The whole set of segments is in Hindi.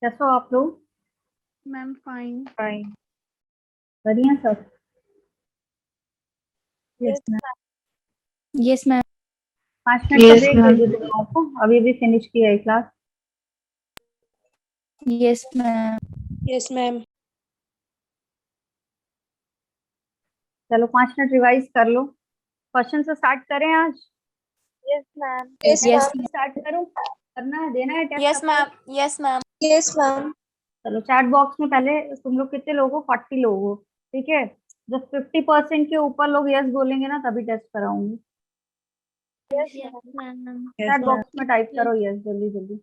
कैसे हो आप लोग? Ma'am fine. फाइन। बढ़िया सब। Yes yes ma'am. 5 मिनट का ब्रेक दे दूं तुम लोगों को? अभी भी फिनिश किया है class? Yes ma'am. Yes ma'am. चलो 5 मिनट रिवाइज कर लो। क्वेश्चन से स्टार्ट करें आज? Yes ma'am. यस से स्टार्ट करूं? करना है, देना है test? Yes ma'am. Yes ma'am. Yes ma'am. चलो चैट बॉक्स में पहले तुम लोग कितने लोग हो? 40 लोग हो, ठीक है। जब 50% के ऊपर लोग यस बोलेंगे ना तभी टेस्ट कराऊंगी। Yes ma'am. चैट बॉक्स में टाइप करो यस जल्दी जल्दी।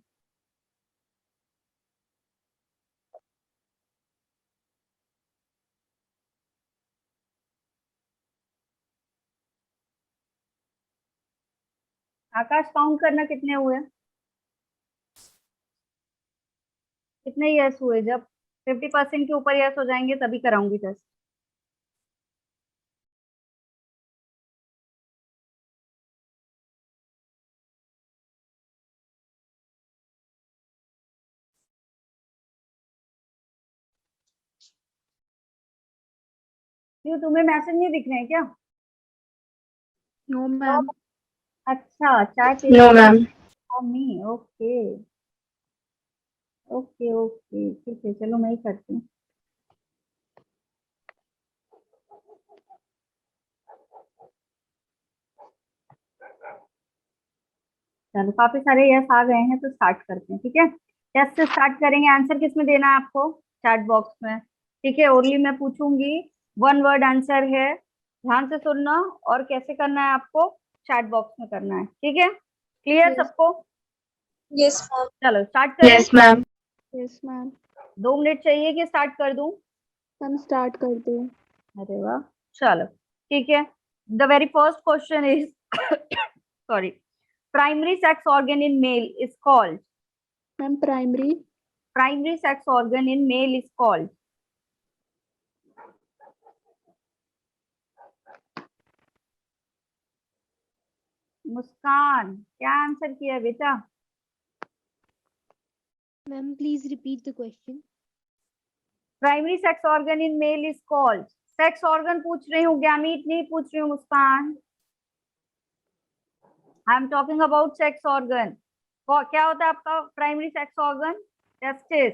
आकाश काउंट करना कितने हुए, कितने यस हुए। जब 50% के ऊपर यस हो जाएंगे तभी कराऊंगी टेस्ट। क्यों, तुम्हें मैसेज नहीं दिख रहे हैं क्या? No ma'am. अच्छा, चाय पी no ma'am. Me. Okay okay okay, ठीक है, चलो मैं ही करती हूँ। चलो काफी सारे यस आ गए हैं तो स्टार्ट करते हैं, ठीक है। टेस्ट से स्टार्ट करेंगे। आंसर किस में देना है आपको? चैट बॉक्स में, ठीक है। ओनली मैं पूछूंगी, वन वर्ड आंसर है, ध्यान से सुनना। और कैसे करना है आपको? चैट बॉक्स में करना है, ठीक है। क्लियर सबको? Yes ma'am. चलो स्टार्ट करें। Yes ma'am. Yes ma'am. 2 minute चाहिए कि स्टार्ट कर दूं? मैम स्टार्ट कर दो। अरे वाह, चलो ठीक है। The very first question is sorry, primary sex organ in male is called. Ma'am primary. Primary sex organ in male is called. Muskan, क्या आंसर किया बेटा? Ma'am please repeat the question. Primary sex organ in male is called. Sex organ पूछ रही हूँ, गैमीट नहीं पूछ रही हूँ Muskan. I am talking about sex organ. क्या होता है आपका प्राइमरी सेक्स ऑर्गन? टेस्टिस,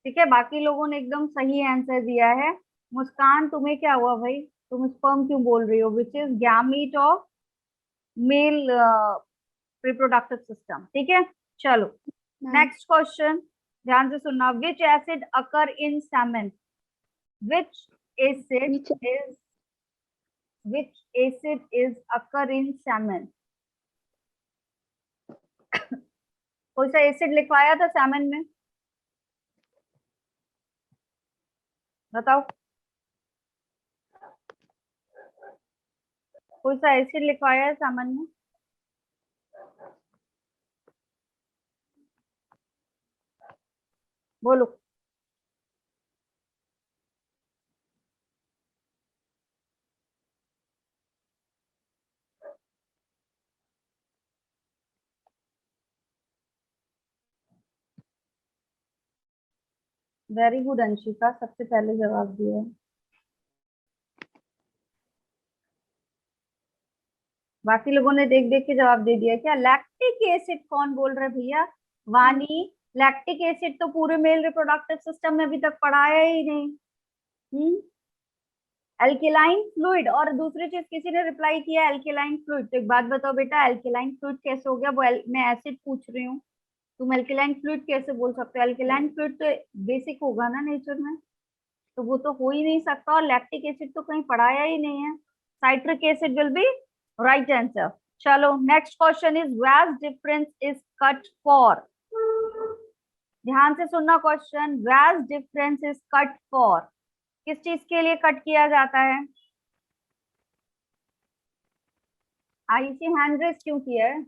ठीक है। बाकी लोगों ने एकदम सही आंसर दिया है। मुस्कान तुम्हें क्या हुआ भाई? तुम स्पर्म क्यों बोल रही हो? Which is gamete of male reproductive system, ठीक है। चलो नेक्स्ट क्वेश्चन, ध्यान से सुनना। विच acid occur in semen? Which acid is which acid is occur in salmon? कोई सा एसिड लिखवाया था सैमन में? बताओ, कोई सा एसिड लिखवाया है सैमन में? बोलो। वेरी गुड अंशिका, सबसे पहले जवाब दिया है। बाकी लोगों ने देख देख के जवाब दे दिया क्या? लैक्टिक एसिड कौन बोल रहा है भैया? वानी, लैक्टिक एसिड तो पूरे मेल रिप्रोडक्टिव सिस्टम में अभी तक पढ़ाया ही नहीं। एल्केलाइन फ्लूइड, और दूसरी चीज किसी ने रिप्लाई किया एल्केलाइन फ्लूइड। तो एक बात बताओ बेटा, एल्केलाइन फ्लूइड कैसे हो गया? वो मैं एसिड पूछ रही हूँ, तुम एल्केलाइन फ्लूइड कैसे बोल सकते हो? एल्केलाइन फ्लूइड तो बेसिक होगा ना नेचर में, तो वो तो हो ही नहीं सकता। और लैक्टिक एसिड तो कहीं पढ़ाया ही नहीं है। Citric acid will be right answer. चलो next question is vas deferens is cut for. ध्यान से सुनना question, vas deferens is cut for, किस चीज के लिए कट किया जाता है? आईसी हैंड रेस क्यों किया है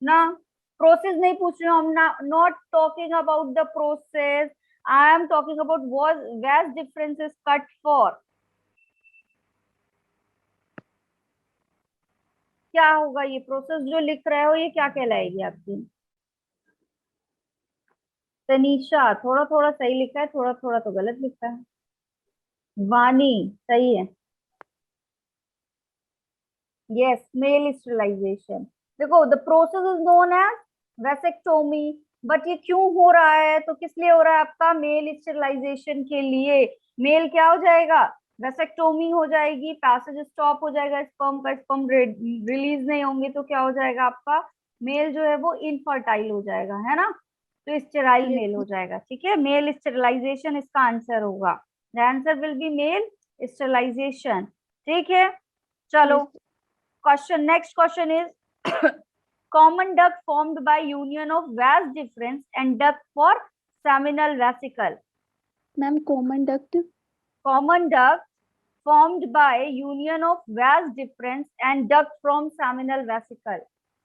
ना? प्रोसेस नहीं पूछ रही हूँ हम ना, not talking about the process, I am talking about Vyas deferens is cut for. क्या होगा ये प्रोसेस जो लिख रहे हो, ये क्या कहलाएगी आपकी? तनीषा थोड़ा थोड़ा सही लिखा है, थोड़ा थोड़ा तो गलत लिखा है। वानी सही है। Yes, male sterilisation. देखो the process is known as vasectomy, but ये क्यों हो रहा है, तो किस लिए हो रहा है आपका, मेल स्टेरिलाइजेशन के लिए। मेल क्या हो जाएगा, वेसेक्टोमी हो जाएगी, पैसेज स्टॉप हो जाएगा स्पर्म का, स्पर्म रिलीज नहीं होंगे तो क्या हो जाएगा आपका, मेल जो है वो इनफर्टाइल हो जाएगा, है ना, तो स्टेराइल Yes, मेल हो जाएगा। ठीक है, मेल स्टेरिलाइजेशन इसका आंसर होगा। The answer will be male sterilisation. ठीक है, चलो yes, question, next question is common duct formed by union of vas deferens and duct for seminal vesicle. ma'am. Common duct. Common duct formed by union of vas deferens and duct from seminal vesicle.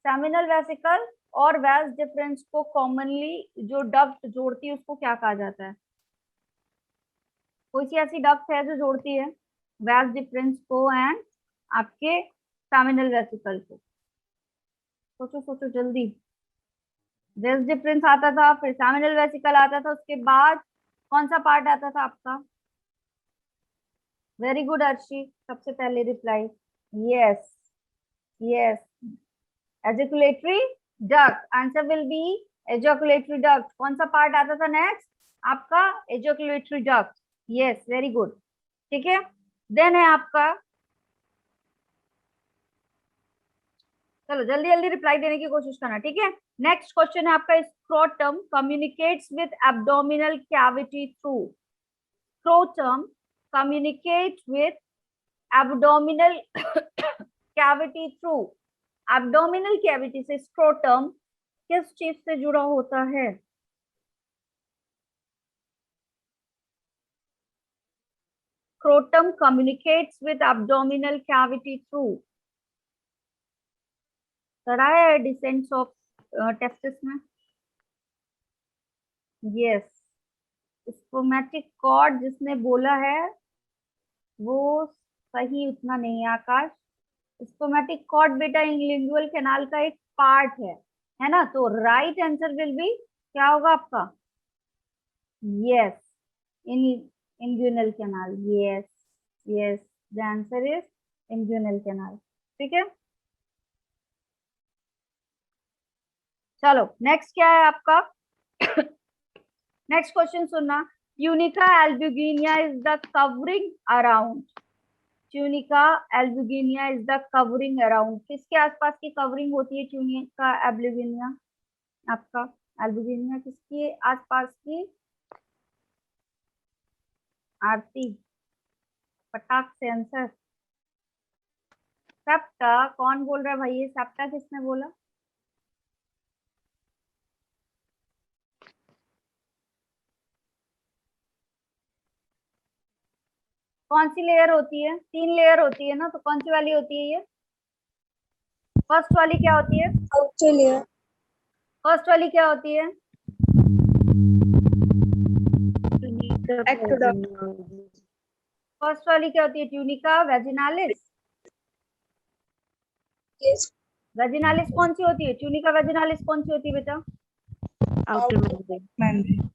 seminal vesicle और vas deferens को commonly जो duct जोड़ती है उसको क्या कहा जाता है, कोई सी ऐसी duct है जो जोड़ती है vas deferens को एंड आपके seminal vesicle को, सोचो सोचो जल्दी। वेस डिफरेंस आता था, फिर सेमिनल वेसिकल आता था, उसके बाद कौन सा पार्ट आता था आपका, वेरी गुड अर्शी, सबसे पहले reply. Yes, yes, ejaculatory duct, answer will B ejaculatory duct. कौन सा पार्ट आता था नेक्स्ट आपका, ejaculatory duct. Yes, very good. ठीक है, देन है आपका, चलो जल्दी जल्दी रिप्लाई देने की कोशिश करना। ठीक है, नेक्स्ट क्वेश्चन है आपका, scrotum communicates with abdominal cavity through, scrotum communicates with abdominal cavity through, abdominal cavity से scrotum किस चीज से जुड़ा होता है, scrotum communicates with abdominal cavity through, कराया है डिसेंट्स ऑफ टेस्टिस में। यस, स्पोमेटिक कॉर्ड जिसने बोला है वो सही उतना नहीं है आकाश। स्पोमेटिक कॉर्ड बेटा इंगलिंगुअल कैनाल का एक पार्ट है ना, तो राइट आंसर विल बी क्या होगा आपका, yes, in inguinal canal. Yes, yes, the answer is inguinal canal. ठीक है, चलो नेक्स्ट क्या है आपका नेक्स्ट क्वेश्चन सुनना, tunica albuginea is the covering around, tunica albuginea is the covering around, किसके आसपास की कवरिंग होती है ट्यूनिका एल्ब्यूगिनिया आपका, एल्ब्यूगिनिया किसके आसपास की, आरती फटाक से आंसर, सेप्टा। कौन बोल रहा है भाई, ये सेप्टा किसने बोला, कौन सी लेयर होती है, 3 लेयर होती है ना, तो कौन सी वाली होती है ये, फर्स्ट वाली क्या होती है, Outer layer. फर्स्ट वाली क्या होती है, Ectoduct. फर्स्ट वाली क्या होती है, ट्यूनिका वेजिनालिस। Yes. वेजिनालिस कौन सी होती है, ट्यूनिका वेजिनालिस कौन सी होती है बेटा, Outer membrane.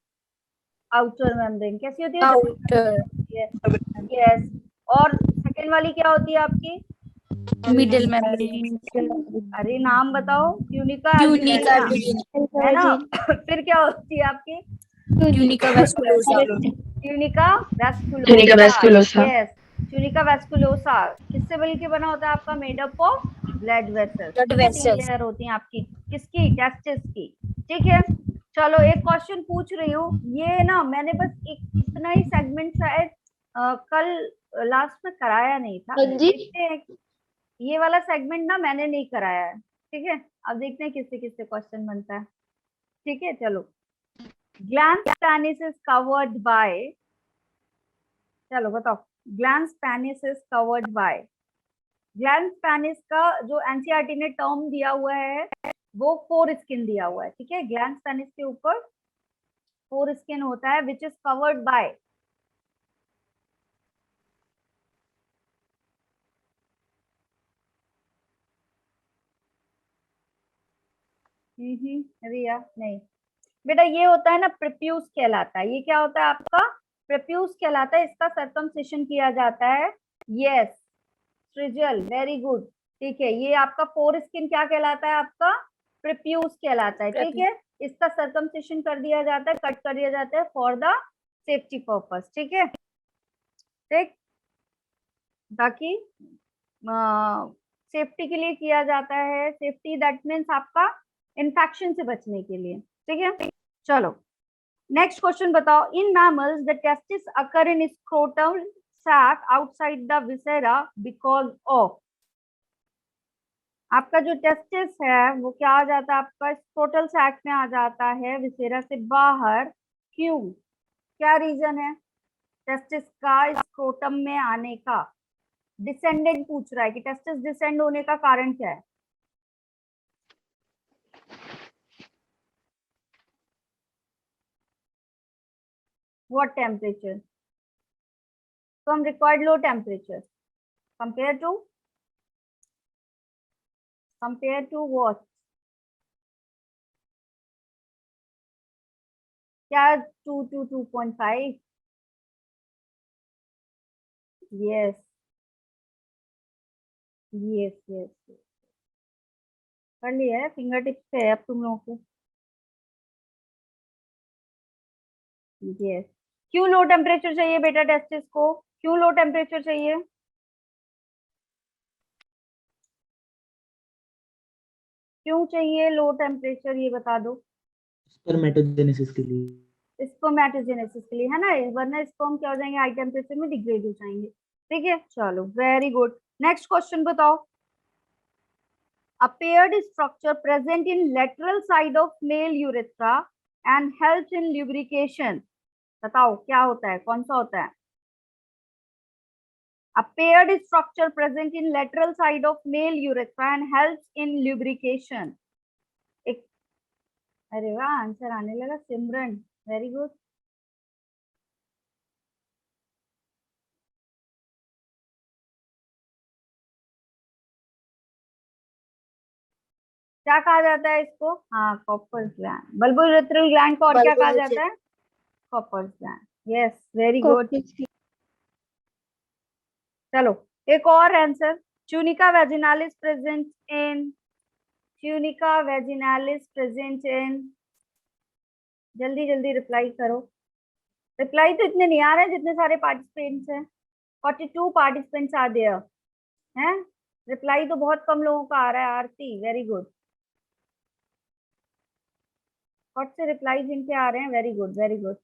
आउटर मेम्ब्रेन कैसी होती है, Outer. यस, और सेकेंड वाली क्या होती है आपकी, Middle membrane. अरे नाम बताओ, ट्यूनिका Tunica एल्ब्यूगिनिया है ना फिर क्या होती है आपकी, Tunica vasculosa. Tunica Tunica vasculosa. vasculosa. यस, ट्यूनिका वेस्कुलोसा किससे मिलके बना होता है आपका, made up of blood vessels. Blood 3 vessels. Layer होती हैं आपकी, किसकी, टेस्टिस की। ठीक है, चलो एक क्वेश्चन पूछ रही हूँ, ये ना मैंने बस एक इतना ही सेगमेंट शायद कल लास्ट में कराया नहीं था, देखते हैं, ये वाला सेगमेंट ना मैंने नहीं कराया है। ठीक है, अब देखते हैं किससे किससे क्वेश्चन बनता है। ठीक है, चलो, glans penis is covered by, चलो बताओ, glans penis is covered by, glans penis का जो एनसीईआरटी ने टर्म दिया हुआ है वो फोर स्किन दिया हुआ है। ठीक है, ग्लैंस पेनिस के ऊपर फोर स्किन होता है विच इज कवर्ड बाय, रिया नहीं, बेटा ये होता है ना प्रीप्यूस कहलाता है। ये क्या होता है आपका? प्रीप्यूस कहलाता है। इसका सर्कमसिशन किया जाता है। यस सृजल, वेरी गुड। ठीक है, ये आपका फोर स्किन क्या कहलाता है? आपका प्रीप्यूस कहलाता है। ठीक है, इसका सर्कमसिशन कर दिया जाता है, कट कर दिया जाता है फॉर द सेफ्टी पर्पस। ठीक है, ठीक। ताकि सेफ्टी के लिए किया जाता है। सेफ्टी दैट मीन्स आपका इन्फेक्शन से बचने के लिए। ठीक है, चलो नेक्स्ट क्वेश्चन बताओ। In mammals the testis occur in scrotum sac outside the viscera because of। आपका जो टेस्टिस है वो क्या आ जाता है? आपका स्क्रोटल सैक में आ जाता है, विसेरा से बाहर। क्यों? क्या रीजन है टेस्टिस का स्क्रोटम में आने का? डिसेंडेंट पूछ रहा है कि टेस्टिस डिसेंड होने का कारण क्या है? What temperature? From required low temperature compare to what? क्या 2 to 2.5? यस यस यस, कर लिया है, फिंगर टिप्स पे है अब तुम लोगों को। यस। क्यों लो टेम्परेचर चाहिए बेटा टेस्टिस को? क्यों लो टेम्परेचर चाहिए? क्यों चाहिए लो टेम्परेचर, ये बता दो। स्पर्मेटोजेनेसिस के लिए। स्पर्मेटोजेनेसिस के लिए है ना, वरना स्पर्म क्या हो जाएंगे? हाई टेम्परेचर में डिग्रेड हो जाएंगे। ठीक है, चलो वेरी गुड। नेक्स्ट क्वेश्चन बताओ। A paired structure present in lateral side of male urethra and helps in lubrication। बताओ क्या होता है, कौन सा होता है? A paired structure present in lateral side of male urethra and helps in lubrication। एक, अरे वाह आंसर आने लगा सिमरन, वेरी गुड। क्या कहा जाता है इसको? हाँ कॉपर्स ग्लैंड, बल्बोरेथ्रल ग्लैंड को और क्या कहा जाता है? Cowper's gland. Yes very good. चलो एक और answer. Tunica vaginalis present in, tunica vaginalis present in, जल्दी जल्दी रिप्लाई करो। रिप्लाई तो इतने नहीं आ रहे हैं जितने सारे पार्टिसिपेंट्स हैं। 42 पार्टिसिपेंट्स आ देयर हैं। रिप्लाई तो बहुत कम लोगों का आ रहा है। आरती वेरी गुड। कौन से रिप्लाई जिनके आ रहे हैं? Very good very good.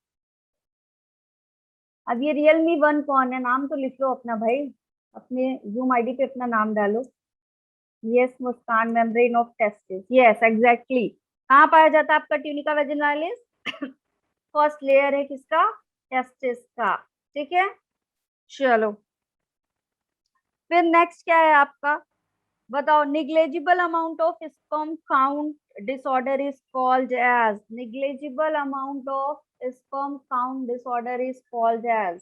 अब ये रियलमी 1 कौन है? नाम तो लिख लो अपना भाई, अपने जूम आईडी पे अपना नाम डालो। Yes Muskan, membrane of testis. Yes exactly. कहाँ पाया जाता है आपका ट्यूनिका वेजिनालिस? फर्स्ट लेयर है किसका? टेस्टिस का। ठीक है, चलो फिर नेक्स्ट क्या है आपका? बताओ। Negligible amount of sperm count disorder is called as. Negligible amount of sperm count disorder is called as.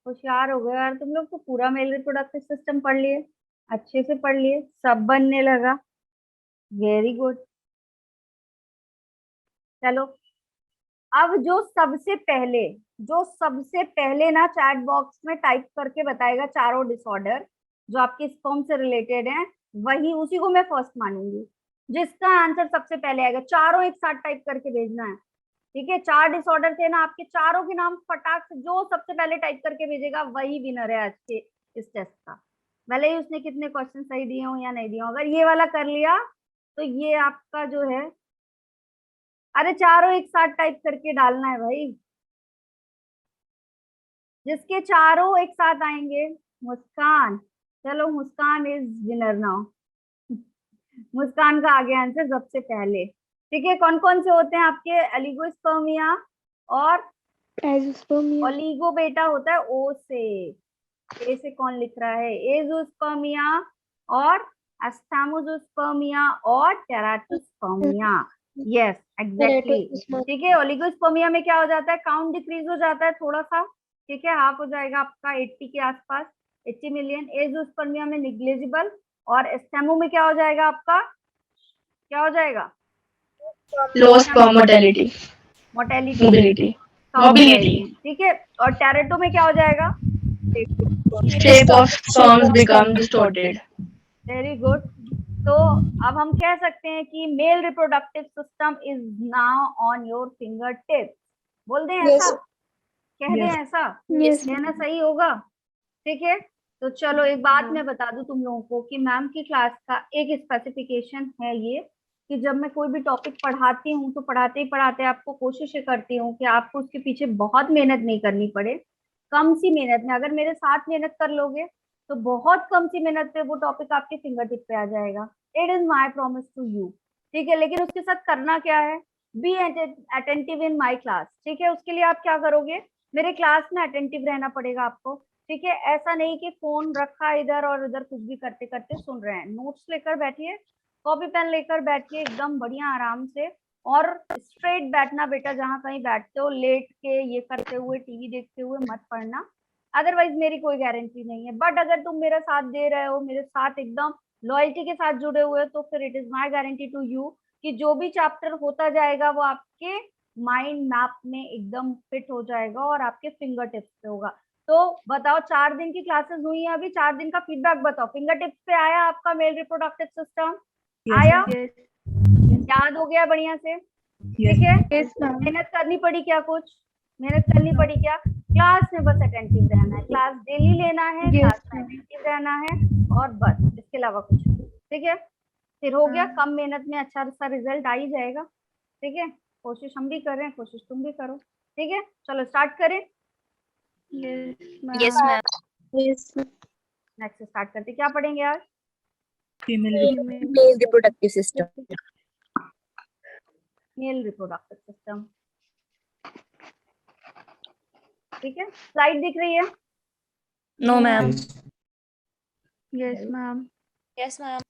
होशियार हो गए यार तुम लोग तो, पूरा मेल रिप्रोडक्टिव सिस्टम पढ़ लिए, अच्छे से पढ़ लिए, सब बनने लगा। Very good. चलो अब जो सबसे पहले ना चैट बॉक्स में टाइप करके बताएगा चारों डिसऑर्डर जो आपके स्पर्म से रिलेटेड हैं, वही उसी को मैं फर्स्ट मानूंगी। जिसका आंसर सबसे पहले आएगा, चारों एक साथ टाइप करके भेजना है। ठीक है, 4 डिसऑर्डर थे ना आपके, चारों के नाम फटाक से जो सबसे पहले टाइप करके भेजेगा वही विनर है आज के इस टेस्ट का। भले ही उसने कितने क्वेश्चन सही दिए हो या नहीं दिए हो, अगर ये वाला कर लिया तो ये आपका जो है, अरे चारों एक साथ टाइप करके डालना है भाई। जिसके चारों एक साथ आएंगे, मुस्कान। चलो मुस्कान इज विनर नाउ। मुस्कान का आ गया आंसर सबसे पहले। ठीक है, कौन कौन से होते हैं आपके? एलिगोस्पर्मिया और एज़ोस्पर्मिया। ओलिगो बेटा होता है ओ से। ए से कौन लिख रहा है? एजोस्पर्मिया और एस्थेमोजोस्पर्मिया और टेराटोस्पर्मिया। यस एग्जैक्टली, ठीक है। ओलिगोस्पर्मिया में क्या हो जाता है, काउंट डिक्रीज हो जाता है थोड़ा सा, ठीक है, हाफ हो जाएगा आपका 80 के आसपास, 80 मिलियन। एज़ोस्पर्मिया में निग्लेजिबल, और एस्टेमो में क्या हो जाएगा आपका, क्या हो जाएगा, Low sperm mortality. Mortality Mobility. कम हो Mobility. जाएगी, ठीक है। और टेरेटो में क्या हो जाएगा, Shape of sperms become distorted. Very good. तो अब हम कह सकते हैं कि male reproductive system is now on your finger tips. बोल दें ऐसा, कह दें ऐसा, Yes. कहना सही होगा, ठीक है। तो चलो एक बात मैं बता दूं तुम लोगों को कि मैम की क्लास का एक स्पेसिफिकेशन है ये, कि जब मैं कोई भी टॉपिक पढ़ाती हूँ तो पढ़ाते ही पढ़ाते आपको कोशिश ये करती हूँ कि आपको उसके पीछे बहुत मेहनत नहीं करनी पड़े, कम सी मेहनत में, अगर मेरे साथ मेहनत कर लोगे तो बहुत कम सी मेहनत पे वो टॉपिक आपके फिंगर टिप पे आ जाएगा। It is my promise to you, ठीक है। लेकिन उसके साथ करना क्या है, be attentive in my class, ठीक है। उसके लिए आप क्या करोगे, मेरे क्लास में अटेंटिव रहना पड़ेगा आपको, ठीक है। ऐसा नहीं कि फोन रखा इधर और उधर कुछ भी करते करते सुन रहे हैं। नोट्स लेकर बैठिए, कॉपी पेन लेकर बैठिए एकदम बढ़िया आराम से, और स्ट्रेट बैठना बेटा, जहाँ कहीं बैठते हो लेट के ये करते हुए टीवी देखते हुए मत पढ़ना, अदरवाइज मेरी कोई गारंटी नहीं है। बट अगर तुम मेरा साथ दे रहे हो, मेरे साथ एकदम लॉयल्टी के साथ जुड़े हुए हो, तो फिर it is my guarantee to you कि जो भी चैप्टर होता जाएगा वो आपके माइंड मैप में एकदम फिट हो जाएगा और आपके फिंगर टिप्स पे होगा। तो बताओ, 4 दिन की क्लासेस हुई हैं अभी, 4 दिन का फीडबैक बताओ, फिंगर टिप्स पे आया आपका मेल रिप्रोडक्टिव सिस्टम? आया, याद हो गया बढ़िया से, ठीक है। मेहनत करनी पड़ी क्या, कुछ मेहनत करनी पड़ी क्या, क्लास में बस अटेंटिव रहना है, क्लास डेली लेना है, क्लास में अटेंटिव रहना है, और बस इसके अलावा कुछ नहीं, ठीक है। फिर हो गया, कम मेहनत में अच्छा सा रिजल्ट आ ही जाएगा, ठीक है। कोशिश हम भी कर रहे हैं, कोशिश तुम भी करो, ठीक है। चलो स्टार्ट करें, Yes, ma'am. Yes. Next start करते, क्या पढ़ेंगे आज, Male reproductive system. Male reproductive system, ठीक है। स्लाइड दिख रही है? No, ma'am. Yes, ma'am. Yes, ma'am.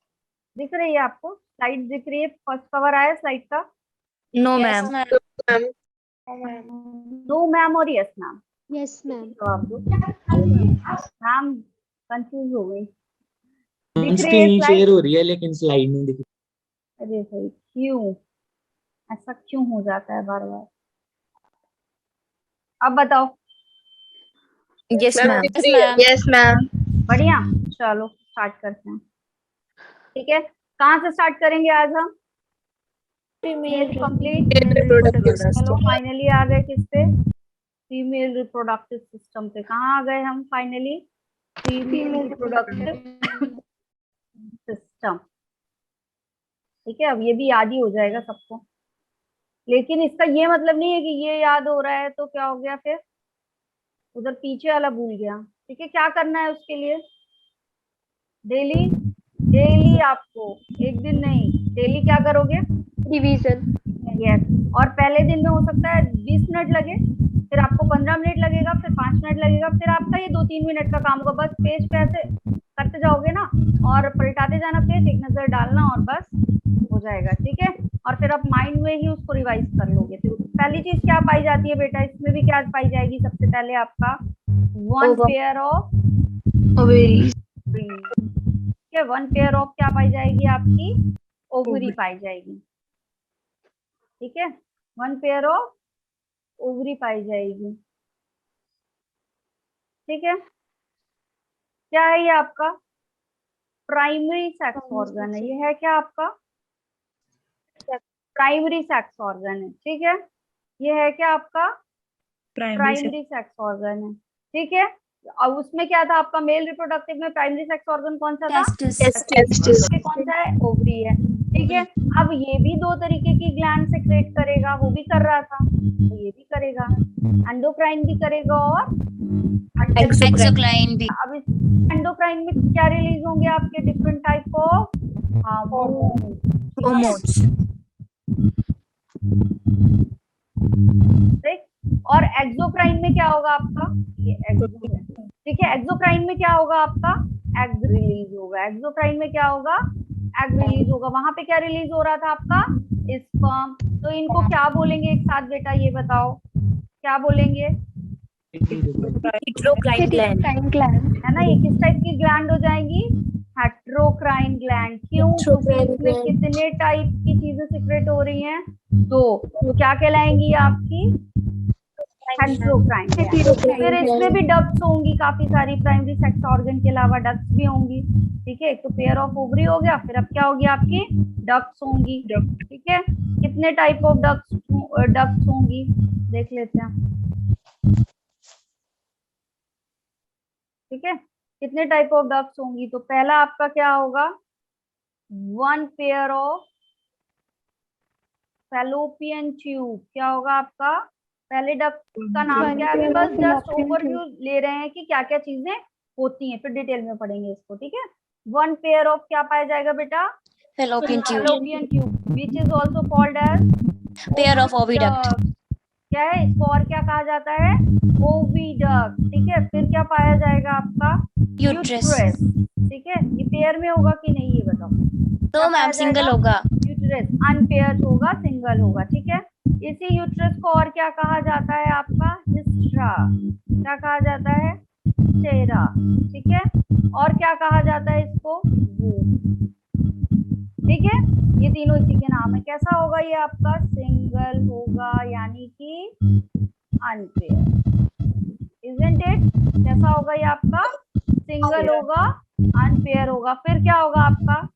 दिख रही है आपको, स्लाइड दिख रही है, फर्स्ट कवर आया स्लाइड का? No, ma'am. नो मैम और यस मैम, Yes, ma'am. जवाब दो। मैम कंफ्यूज हो गई, दिख रही है स्क्रीन स्लाइड? शेयर हो रही है लेकिन स्लाइड नहीं दिख रही। अरे भाई क्यों, ऐसा क्यों हो जाता है बार बार, अब बताओ। Yes, ma'am. Yes, ma'am. Yes, ma'am. बढ़िया, चलो स्टार्ट करते हैं, ठीक है। कहाँ से स्टार्ट करेंगे आज हम, मेल कंप्लीट, चलो फाइनली आ गए किस पे, फीमेल रिप्रोडक्टिव सिस्टम पे। कहाँ आ गए हम फाइनली, फीमेल रिप्रोडक्टिव सिस्टम, ठीक है। अब ये भी याद ही हो जाएगा सबको, लेकिन इसका ये मतलब नहीं है कि ये याद हो रहा है तो क्या हो गया, फिर उधर पीछे वाला भूल गया, ठीक है। क्या करना है उसके लिए, डेली डेली आपको, एक दिन नहीं, डेली क्या करोगे, Division. यस। और पहले दिन में हो सकता है 20 मिनट लगे, फिर आपको 15 मिनट लगेगा, फिर 5 मिनट लगेगा, फिर आपका ये 2-3 मिनट का काम होगा। बस पेज पे ऐसे करते जाओगे ना, और पलटाते जाना पेज, एक नजर डालना और बस हो जाएगा, ठीक है। और फिर आप माइंड में ही उसको रिवाइज कर लोगे। फिर पहली चीज क्या पाई जाती है बेटा, इसमें भी क्या पाई जाएगी, सबसे पहले आपका 1 पेयर ऑफ Ovaries. ठीक है, 1 पेयर ऑफ क्या पाई जाएगी, आपकी ओवरी पाई जाएगी, ठीक है। 1 पेयर ऑफ ओवरी पाई जाएगी, ठीक है। क्या है ये आपका प्राइमरी सेक्स ऑर्गन है, ये है क्या आपका प्राइमरी सेक्स ऑर्गन है, ठीक है। ये है क्या आपका प्राइमरी सेक्स ऑर्गन है, ठीक है। और उसमें क्या था आपका मेल रिप्रोडक्टिव में, प्राइमरी सेक्स ऑर्गन कौन सा था, Testis. कौन सा है, ओवरी है, ठीक है। अब ये भी 2 तरीके की ग्लैंड सेक्रेट करेगा, वो भी कर रहा था तो ये भी करेगा, एंडोक्राइन भी करेगा और Exocrine भी. अब इस एंडोक्राइन में क्या रिलीज होंगे आपके, डिफरेंट टाइप ऑफ Hormones. ठीक। और एक्सोक्राइन में क्या होगा आपका, ये एक्सो है, ठीक है। एक्सोक्राइन में क्या होगा आपका, एग रिलीज होगा। एक्सोक्राइन में क्या होगा, एग रिलीज होगा। वहां पे क्या रिलीज हो रहा था आपका, स्पर्म। तो इनको क्या बोलेंगे एक साथ बेटा, ये बताओ क्या बोलेंगे? Heterocrine gland. gland. है ना, ये किस टाइप की ग्लैंड हो जाएंगी? Heterocrine gland. क्यों? क्योंकि इसमें कितने टाइप की चीजें सिक्रेट हो रही हैं? 2। तो क्या कहलाएंगी आपकी? Heterocrine gland. फिर इसमें भी डक्ट्स होंगी काफी सारी, प्राइमरी सेक्स ऑर्गन के अलावा डक्ट्स भी होंगी। ठीक है, एक तो पेयर ऑफ ओवरी हो गया, फिर अब क्या होगी आपकी? डक्ट्स होंगी। ठीक है, कितने टाइप ऑफ डक्ट्स होंगी देख लेते हैं। ठीक है, कितने टाइप ऑफ डक्ट्स होंगी? तो पहला आपका क्या होगा? 1 पेयर ऑफ फैलोपियन ट्यूब। क्या होगा आपका? पहले डक्ट का नाम क्या है? अभी बस जस्ट ओवरव्यू ले रहे हैं कि क्या क्या चीजें होती हैं, फिर डिटेल में पढ़ेंगे इसको। ठीक है, 1 पेयर ऑफ क्या पाया जाएगा बेटा? Fallopian tube. Fallopian tube, which is also called as Pair of oviduct. क्या है इसको और क्या कहा जाता है? ओविडक्ट। ठीक है, फिर क्या पाया जाएगा आपका? Uterus. ठीक है, ये पेयर में होगा कि नहीं ये बताओ? No ma'am, single होगा. यूट्रस अनपेयर्ड होगा, सिंगल होगा। ठीक है, इसी यूट्रस को और क्या कहा जाता है आपका? हिस्ट्रा। क्या कहा जाता है? चेहरा। ठीक है, और क्या कहा जाता है इसको? ठीक है, ये तीनों इसी के नाम है। कैसा होगा ये आपका? सिंगल होगा, यानी कि अनपेयर। Isn't it? कैसा होगा ये आपका? सिंगल होगा, अनपेयर होगा। फिर क्या होगा आपका?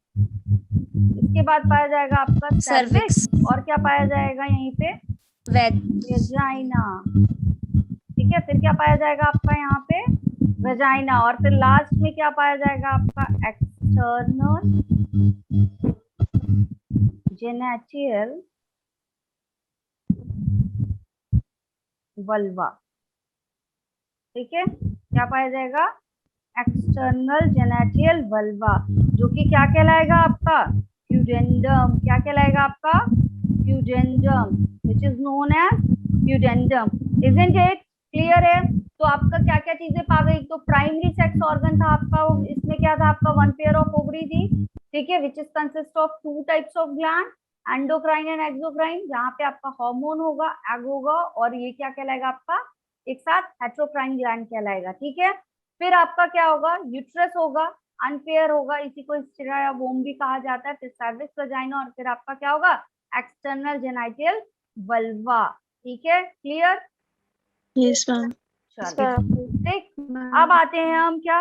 इसके बाद पाया जाएगा आपका सर्विक्स, और क्या पाया जाएगा यहीं पे? वेजाइना। ठीक है, फिर क्या पाया जाएगा आपका यहाँ पे? वेजाइना। और फिर लास्ट में क्या पाया जाएगा आपका? External genital vulva. ठीक है, क्या पाया जाएगा? एक्सटर्नल जेनेटियल वल्वा, जो कि क्या कहलाएगा आपका? प्यूडेंडम। क्या कहलाएगा आपका? Pudendum, which is known as pudendum. Isn't it? Clear है? तो आपका क्या क्या चीजें पा गई? तो प्राइमरी सेक्स ऑर्गन था आपका, इसमें क्या था आपका? 1 पेयर ऑफ ओवरी थी। ठीक है, which is consist of 2 types of gland, endocrine and exocrine, जहाँ पे आपका हार्मोन होगा, एग होगा, और ये क्या कहलाएगा आपका? एक साथ हेट्रोक्राइन ग्लैंड कहलाएगा। ठीक है, फिर आपका क्या होगा? यूट्रस होगा, अनपेयर होगा, इसी को स्टिरा या वोम भी कहा जाता है। फिर सर्विक्स, वेजाइना, और फिर आपका क्या होगा? External genital vulva. ठीक है, क्लियर? Yes, ma'am. चलो ठीक, अब आते हैं हम क्या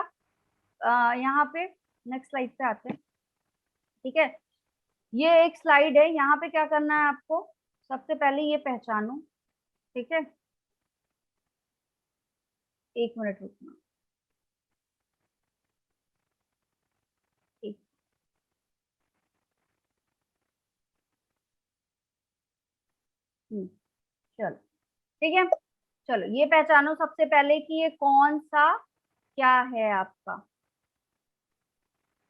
यहाँ पे नेक्स्ट स्लाइड पे आते हैं। ठीक है, ये एक स्लाइड है, यहाँ पे क्या करना है आपको? सबसे पहले ये पहचानो। ठीक है, एक मिनट रुकना। चलो ठीक है, चलो ये पहचानो सबसे पहले कि ये कौन सा क्या है आपका।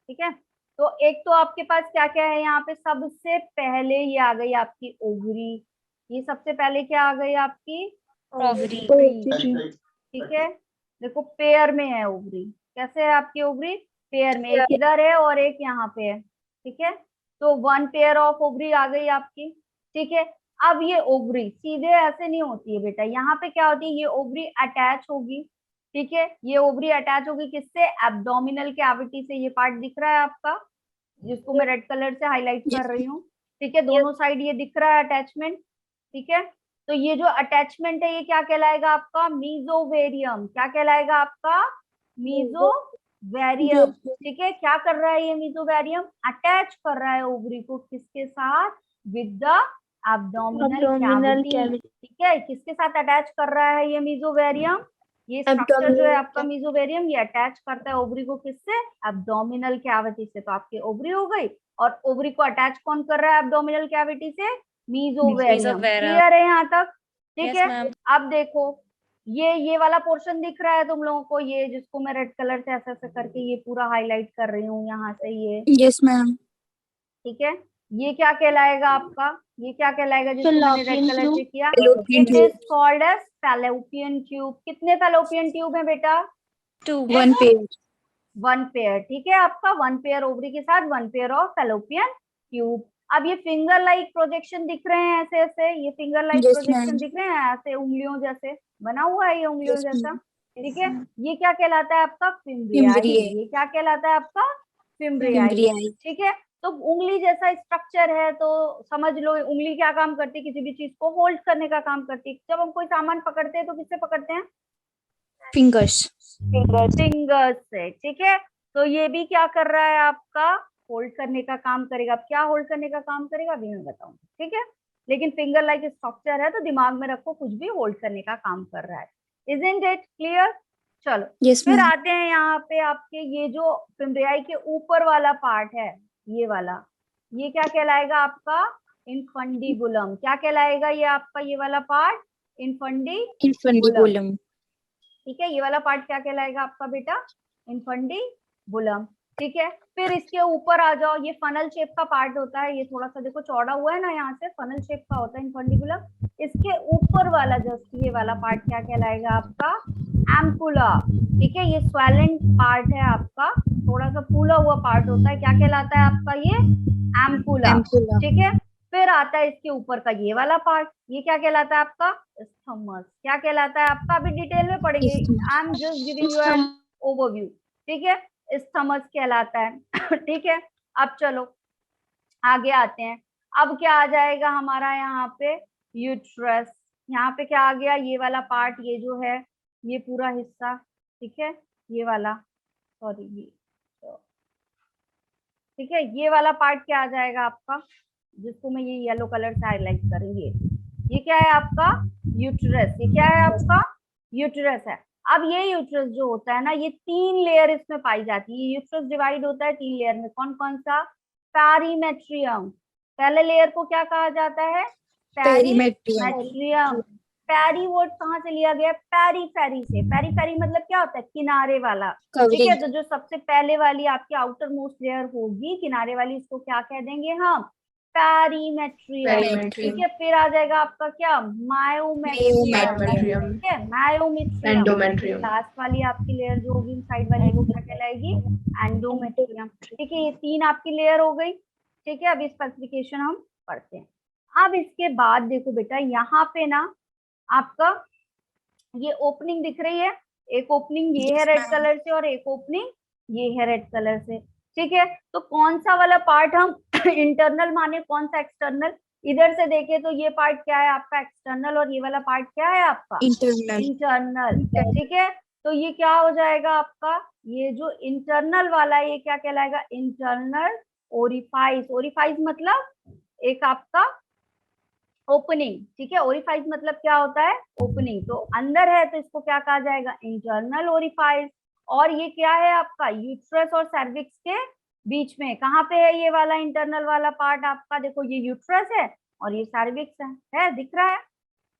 ठीक है, तो एक तो आपके पास क्या क्या है यहाँ पे? सबसे पहले ये आ गई आपकी ओवरी। ये सबसे पहले क्या आ गई आपकी? ओवरी। ठीक है, देखो पेयर में है ओवरी। कैसे है आपकी ओवरी? पेयर में, एक इधर है और एक यहाँ पे है। ठीक है, तो 1 पेयर ऑफ ओवरी आ गई आपकी। ठीक है, अब ये ओवरी सीधे ऐसे नहीं होती है बेटा, यहाँ पे क्या होती है? ये ओवरी अटैच होगी। ठीक है, ये ओवरी अटैच होगी किससे? एब्डोमिनल कैविटी से। ये पार्ट दिख रहा है आपका, जिसको मैं रेड कलर से हाईलाइट कर रही हूँ। ठीक है, दोनों साइड ये दिख रहा है अटैचमेंट। ठीक है, तो ये जो अटैचमेंट है ये क्या कहलाएगा आपका? मीजोवेरियम। क्या कहलाएगा आपका? मीजोवेरियम। ठीक है, क्या कर रहा है ये मीजोवेरियम? अटैच कर रहा है ओवरी को, किसके साथ? With the abdominal cavity. ठीक है, किसके साथ अटैच कर रहा है ये मीजोवेरियम? ये स्ट्रक्चर जो है आपका मीजोवेरियम, ये अटैच करता है ओवरी को किससे? एब्डोमिनल कैविटी से। तो आपकी ओवरी हो गई, और ओवरी को अटैच कौन कर रहा है एब्डोमिनल कैविटी से? मीजोवेरियम। क्लियर है यहाँ तक? ठीक है, अब देखो ये वाला पोर्शन दिख रहा है तुम लोगों को, ये जिसको मैं रेड कलर से ऐसे ऐसे करके ये पूरा हाईलाइट कर रही हूँ यहाँ से ये। Yes, ma'am. ठीक है, ये क्या कहलाएगा आपका? ये क्या कहलाएगा जिसको मैंने रेड कलर से किया? Fallopian it is called as Fallopian tube. कितने फैलोपियन ट्यूब है बेटा? 2. 1 pair. 1 पेयर। ठीक है, आपका 1 पेयर ओवरी के साथ 1 पेयर ऑफ फैलोपियन ट्यूब। अब ये फिंगर लाइक प्रोजेक्शन दिख रहे हैं ऐसे ऐसे, ये finger like Yes, projection ma'am. दिख रहे हैं ऐसे उंगलियों जैसे बना हुआ है ये उंगलियों Yes, जैसा, ma'am. ठीक है। ये क्या कहलाता है आपका फिम्ब्रियाई, Fimbriae. ये क्या कहलाता है आपका फिम्ब्रियाई, Fimbriae. ठीक है। तो उंगली जैसा स्ट्रक्चर है, तो समझ लो उंगली क्या काम करती है, किसी भी चीज को होल्ड करने का काम करती है। जब हम कोई सामान पकड़ते हैं तो किससे पकड़ते हैं, Fingers. फिंगर्स से, ठीक है। तो ये भी क्या कर रहा है आपका, होल्ड करने का काम करेगा। अब क्या होल्ड करने का काम करेगा अभी मैं बताऊंगी, ठीक है। लेकिन फिंगर लाइक स्ट्रक्चर है तो दिमाग में रखो कुछ भी होल्ड करने का काम कर रहा है। Isn't it clear? चलो Yes, फिर ma'am. आते हैं यहाँ पे आपके ये जो फिम्ब्रियाई के ऊपर वाला पार्ट है, ये वाला, ये क्या कहलाएगा आपका इनफंडीबुलम। क्या कहलाएगा ये आपका ये वाला पार्ट, इनफंडीबुलम, Infundibulum. ठीक है। ये वाला पार्ट क्या कहलाएगा आपका बेटा, इनफंडीबुलम, ठीक है। फिर इसके ऊपर आ जाओ, ये फनल शेप का पार्ट होता है, ये थोड़ा सा देखो चौड़ा हुआ है ना, यहाँ से फनल शेप का होता है इनफंडीबुलम। इसके ऊपर वाला जस्ट ये वाला पार्ट क्या कहलाएगा आपका एम्पुला, ठीक है। ये स्वेलेंट पार्ट है आपका, थोड़ा सा फूला हुआ पार्ट होता है, क्या कहलाता है आपका ये एम्पुला, Ampulla. ठीक है। फिर आता है इसके ऊपर का ये वाला पार्ट, ये क्या कहलाता है आपका स्थमस, क्या कहलाता है आपका, अभी डिटेल में पढ़ेंगे, I am just giving you an overview, ठीक है। स्थमस कहलाता है ठीक है। अब चलो आगे आते हैं। अब क्या आ जाएगा हमारा यहाँ पे यूट्रस, यहाँ पे क्या आ गया, ये वाला पार्ट, ये जो है ये पूरा हिस्सा, ठीक है, ये वाला, सॉरी ये, ठीक है। ये वाला पार्ट क्या आ जाएगा आपका, जिसको मैं ये येलो कलर से हाईलाइट करेंगे, ये क्या है आपका यूट्रस, ये क्या है आपका यूट्रस है। अब ये यूट्रस जो होता है ना, ये 3 लेयर इसमें पाई जाती है। ये यूट्रस डिवाइड होता है 3 लेयर में, कौन कौन सा, पेरीमेट्रियम, पहले लेयर को क्या कहा जाता है, Perimetrium. पेरीमेट्रियम। पैरी वर्ड कहाँ से लिया गया, पेरीफेरी से, पेरीफेरी मतलब क्या होता है, किनारे वाला, ठीक है। Covering. तो जो सबसे पहले वाली आपकी आउटर मोस्ट लेयर होगी किनारे वाली, इसको क्या कह देंगे हम, पेरीमेट्रियम, ठीक है। फिर आ जाएगा आपका क्या, मायोमेट्रियम, Myometrium. ठीक है, मायोमेट्रियम। एंडोमेट्रियम। लास्ट वाली आपकी लेयर जो होगी साइड वाली, वो क्या कहलाएगी, एंडोमेट्रियम, ठीक है। ये 3 आपकी लेयर हो गई, ठीक है। अब स्पेसिफिकेशन हम पढ़ते हैं। अब इसके बाद देखो बेटा, यहाँ पे ना आपका ये ओपनिंग दिख रही है, एक ओपनिंग ये है Yes, रेड ma'am. कलर से और एक ओपनिंग ये है रेड कलर से, ठीक है। तो कौन सा वाला पार्ट हम इंटरनल माने, कौन सा एक्सटर्नल, इधर से देखे तो ये पार्ट क्या है आपका एक्सटर्नल, और ये वाला पार्ट क्या है आपका Internal. इंटरनल, ठीक है। तो ये क्या हो जाएगा आपका, ये जो इंटरनल वाला है ये क्या कहलाएगा, इंटरनल ओरिफाइस, ओरिफाइस मतलब एक आपका ओपनिंग, ठीक है। ओरिफाइस मतलब क्या होता है, ओपनिंग, तो अंदर है तो इसको क्या कहा जाएगा, इंटरनल ओरिफाइस। और ये क्या है आपका यूट्रस और सर्विक्स के बीच में, कहाँ पे है ये वाला इंटरनल वाला पार्ट आपका, देखो ये यूट्रस है और ये सर्विक्स है दिख रहा है,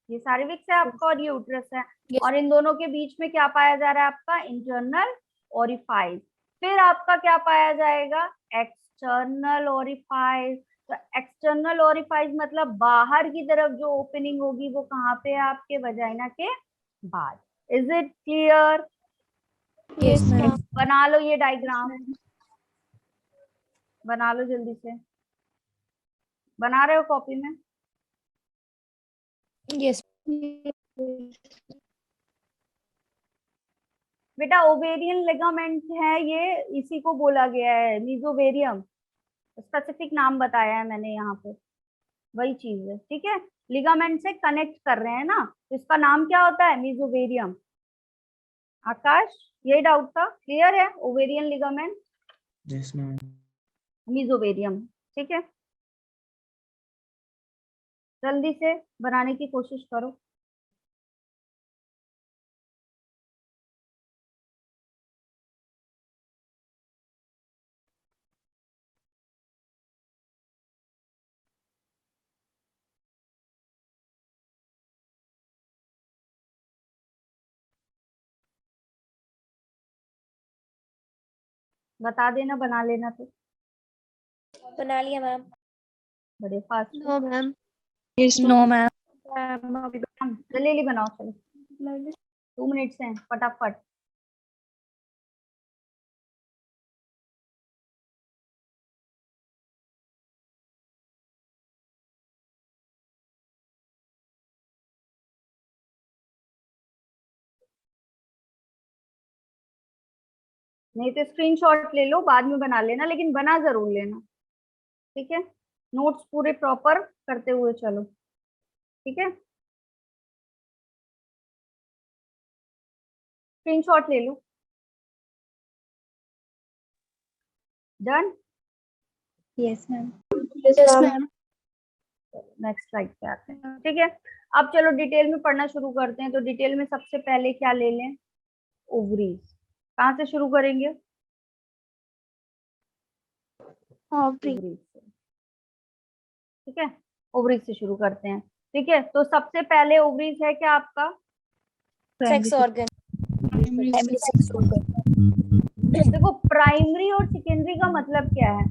ये सर्विक्स है आपका और ये यूट्रस है, Yes. और इन दोनों के बीच में क्या पाया जा रहा है आपका इंटरनल ओरिफाइस। फिर आपका क्या पाया जाएगा, एक्सटर्नल ओरिफाइस। तो एक्सटर्नल ओरिफाइस मतलब बाहर की तरफ जो ओपनिंग होगी वो कहाँ पे है, आपके वजाइना के बाद। Is it clear? Yes, ma'am. बना लो ये डायग्राम, बना लो जल्दी से, बना रहे हो कॉपी में? Yes. बेटा ओवेरियन लिगामेंट है ये, इसी को बोला गया है मीजोवेरियम, स्पेसिफिक नाम बताया है मैंने यहाँ पे, वही चीज है, ठीक है। लिगामेंट से कनेक्ट कर रहे हैं ना, तो इसका नाम क्या होता है, मीजोवेरियम। आकाश यही डाउट था, क्लियर है, ओवेरियन लिगामेंट Yes, ma'am. मीजोवेरियम, ठीक है। जल्दी से बनाने की कोशिश करो। बता देना, बना लेना तो, बना लिया मैम। बड़े fast. No, ma'am. Yes, no, ma'am. जल्दी बनाओ, चलो 2 मिनट्स हैं, फटाफट। नहीं तो स्क्रीनशॉट ले लो, बाद में बना लेना, लेकिन बना जरूर लेना, ठीक है। नोट्स पूरे प्रॉपर करते हुए चलो, ठीक है। स्क्रीनशॉट ले लो। Done. Yes, ma'am. Yes, ma'am. Next slide पे आते हैं, ठीक है। अब चलो डिटेल में पढ़ना शुरू करते हैं। तो डिटेल में सबसे पहले क्या ले लें? ओवरीज। कहाँ से शुरू करेंगे? Ovary. ओवरीज से, ठीक है। ओवरीज से शुरू करते हैं, ठीक है। तो सबसे पहले ओवरीज है क्या आपका? Sex organ. Primary sex organ. देखो, प्राइमरी और सेकेंडरी का मतलब क्या है?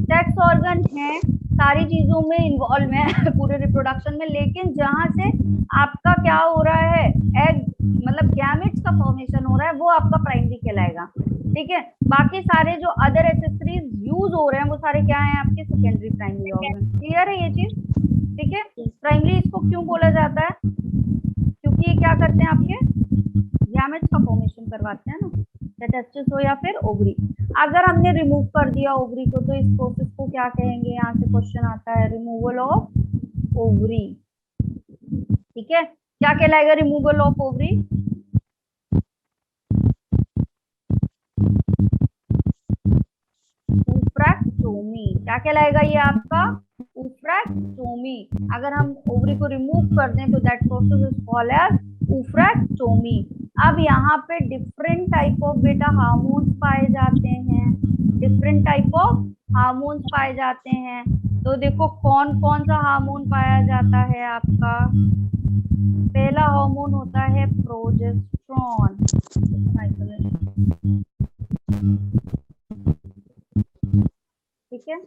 सेक्स ऑर्गन है, सारी चीजों में इन्वॉल्व है पूरे रिप्रोडक्शन में, लेकिन जहां से आपका क्या हो रहा है, एग मतलब गैमेट्स का फॉर्मेशन हो रहा है, वो आपका प्राइमरी कहलाएगा, ठीक है। बाकी सारे जो अदर एक्सेसरीज यूज हो रहे हैं वो सारे क्या हैं? आपके सेकेंडरी प्राइमरी ऑर्गन। क्लियर है ये चीज? ठीक है। प्राइमरी इसको क्यों बोला जाता है? क्योंकि ये क्या करते हैं? आपके गैमेट्स का फॉर्मेशन करवाते हैं ना, टेस्टिस हो या फिर ओवरी। अगर हमने रिमूव कर दिया ओवरी को, तो इस प्रोसेस को क्या कहेंगे? यहाँ से क्वेश्चन आता है, रिमूवल ऑफ ओवरी, ठीक है। क्या कहलाएगा रिमूवल ऑफ ओवरी? ऊफ्रैक्टोमी। क्या कहलाएगा ये आपका? ऊफ्रैक्टोमी। अगर हम ओवरी को रिमूव कर दें तो that process is called as oophorectomy. अब यहाँ पे डिफरेंट टाइप ऑफ बेटा हार्मोन्स पाए जाते हैं, डिफरेंट टाइप ऑफ हार्मोन्स पाए जाते हैं। तो देखो कौन कौन सा हार्मोन पाया जाता है आपका? पहला हार्मोन होता है प्रोजेस्टेरॉन, ठीक है।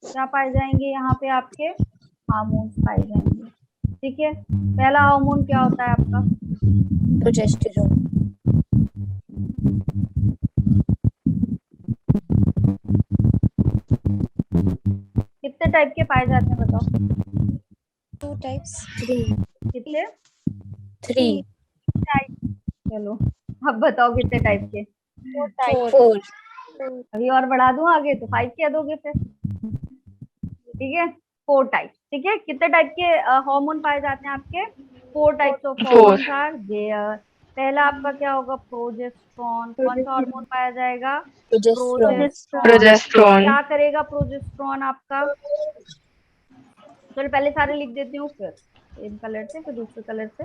क्या पाए जाएंगे यहाँ पे? आपके हार्मोन्स पाए जाएंगे, ठीक है। पहला हार्मोन क्या होता है आपका? Progesterone. कितने टाइप के पाए जाते हैं बताओ? 2 types. कितने? 3. टाइप। चलो अब बताओ कितने टाइप के? 4. अभी और बढ़ा दूं आगे तो 5 कह दोगे फिर, ठीक है। 4 टाइप, ठीक है। कितने टाइप के हार्मोन पाए जाते हैं आपके? 4 types of hormones are there. पहला आपका क्या होगा? प्रोजेस्टेरॉन। कौन सा हार्मोन पाया जाएगा? Progesterone. क्या करेगा प्रोजेस्टेरॉन आपका? चलो पहले सारे लिख देती हूँ, फिर सेम कलर से, फिर दूसरे कलर से।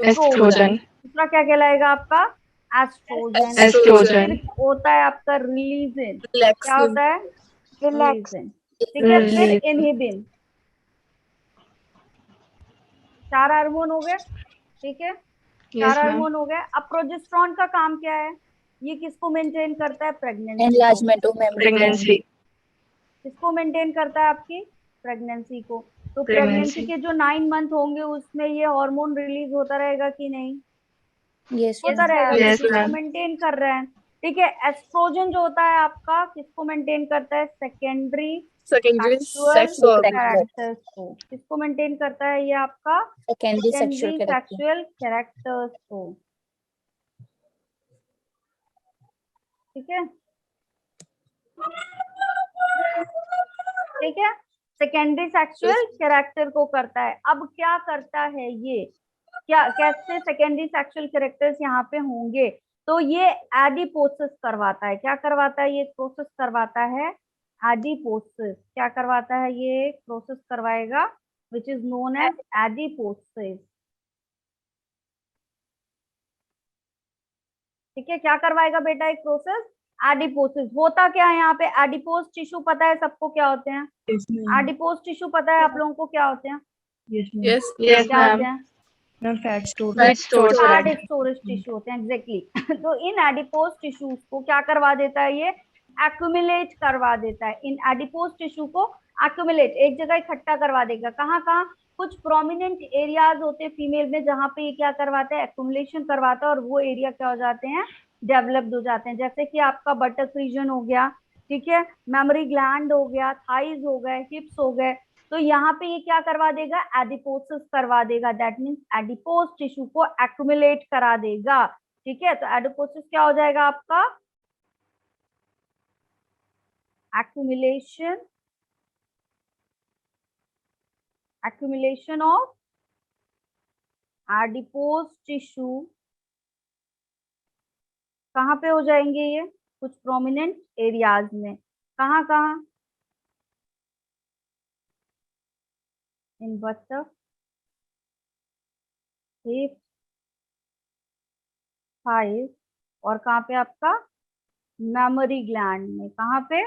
एस्ट्रोजन। दूसरा क्या कहलाएगा आपका? एस्ट्रोजन। फिर होता है आपका रिलीजिन। क्या होता है? रिलीजिन, ठीक है। फिर इनहिबिन। 4 हार्मोन हो गए, ठीक है। 4 हार्मोन हो गए। अब प्रोजेस्टेरॉन का काम क्या है? ये किसको मेंटेन करता है? प्रेगनेंसी। Enlargement of mammary. किसको मेंटेन करता है? आपकी प्रेगनेंसी को। तो प्रेगनेंसी के जो 9 मंथ होंगे उसमें ये हार्मोन रिलीज होता रहेगा कि नहीं? Yes, होता ma'am. रहेगा, किसको मेंटेन कर रहा है? ठीक है। एस्ट्रोजन जो होता है आपका किसको मेंटेन करता है? Secondary sex organ. कैरेक्टर्स को। किसको मेंटेन करता है ये आपका? Secondary sexual secondary character. Sexual characters को, ठीक है। ठीक है, सेकेंडरी सेक्सुअल कैरेक्टर को करता है। अब क्या करता है ये? क्या कैसे सेकेंडरी सेक्सुअल कैरेक्टर्स यहाँ पे होंगे? तो ये एडिपोसिस करवाता है। क्या करवाता है? ये प्रोसेस करवाता है एडिपोसिस। क्या करवाता है? ये प्रोसेस करवाएगा विच इज नोन एज एडिपोसिस, ठीक है। क्या करवाएगा बेटा? एक प्रोसेस एडिपोसिस। होता क्या है यहाँ पे? एडिपोस टिश्यू पता है सबको क्या होते हैं? एडिपोस टिश्यू पता है आप लोगों को क्या होते हैं? क्या होते हैं? फैट स्टोरेज टिश्यू होते हैं, एग्जैक्टली। तो इन एडिपोज टिश्यूज को क्या करवा देता है? ये एक्यूमुलेट करवा देता है। इन एडिपोज टिश्यू को एक्यूमुलेट, एक जगह इकट्ठा करवा देगा। कहाँ कहाँ? कुछ प्रोमिनेंट एरियाज होते हैं फीमेल में जहाँ पे ये क्या करवाता है? एक्यूमुलेशन करवाता है, और वो एरिया क्या हो जाते हैं? डेवलप्ड हो जाते हैं। जैसे कि आपका बटक रीजन हो गया, ठीक है, मेमोरी ग्लैंड हो गया, थाइज हो गए, हिप्स हो गए। तो यहाँ पे ये क्या करवा देगा? एडिपोसिस करवा देगा। दैट मीन्स एडिपोज टिश्यू को एक्यूमुलेट करा देगा, ठीक है। तो एडिपोसिस क्या हो जाएगा आपका? accumulation of adipose tissue कहाँ पे हो जाएंगे ये? कुछ प्रोमिनेंट एरियाज में. कहाँ कहाँ? इन बच्चा, हिप, थाइस, और कहाँ पे आपका? मेमोरी ग्लैंड में. कहाँ पे?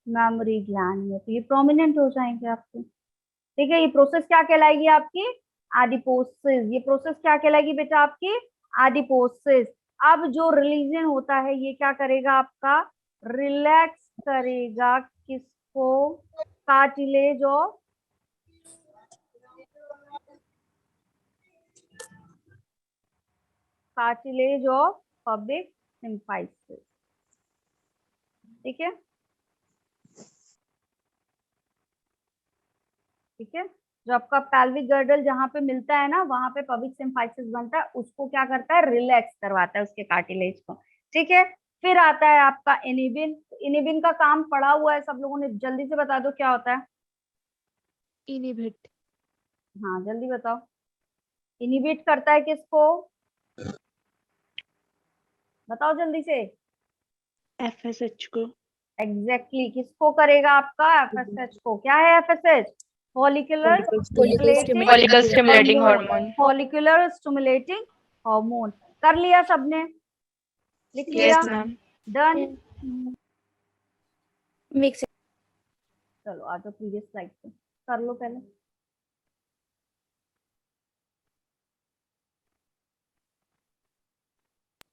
मेमोरी ग्लैंड में. तो ये प्रोमिनेंट हो जाएंगे आपके. ठीक है, ये प्रोसेस क्या कहलाएगी आपकी? एडिपोसिस. ये प्रोसेस क्या कहलाएगी बेटा आपकी? एडिपोसिस. अब जो रिलीजन होता है ये क्या करेगा आपका? रिलैक्स करेगा किसको? Cartilage of pubic symphysis. ठीक है, ठीक है. जो आपका पेल्विक गर्डल जहां पे मिलता है ना, वहां पे पबिक सिम्फाइसिस बनता है. उसको क्या करता है? रिलैक्स करवाता है उसके कार्टिलेज को. ठीक है. फिर आता है आपका इनिबिन. इनिबिन का काम पड़ा हुआ है सब लोगों ने, जल्दी से बता दो क्या होता है? इनहिबिट. हाँ जल्दी बताओ. इनिबिट करता है किसको? बताओ जल्दी से. एफएसएच को. एग्जैक्टली किसको करेगा आपका? एफएसएच को. क्या है FSH? Follicular stimulating hormone. Follicular stimulating hormone. कर लिया सबने? लिख लिया? Yes ma'am. डन. मिक्स. चलो आ जाओ प्रीवियस स्लाइड पे. कर लो पहले.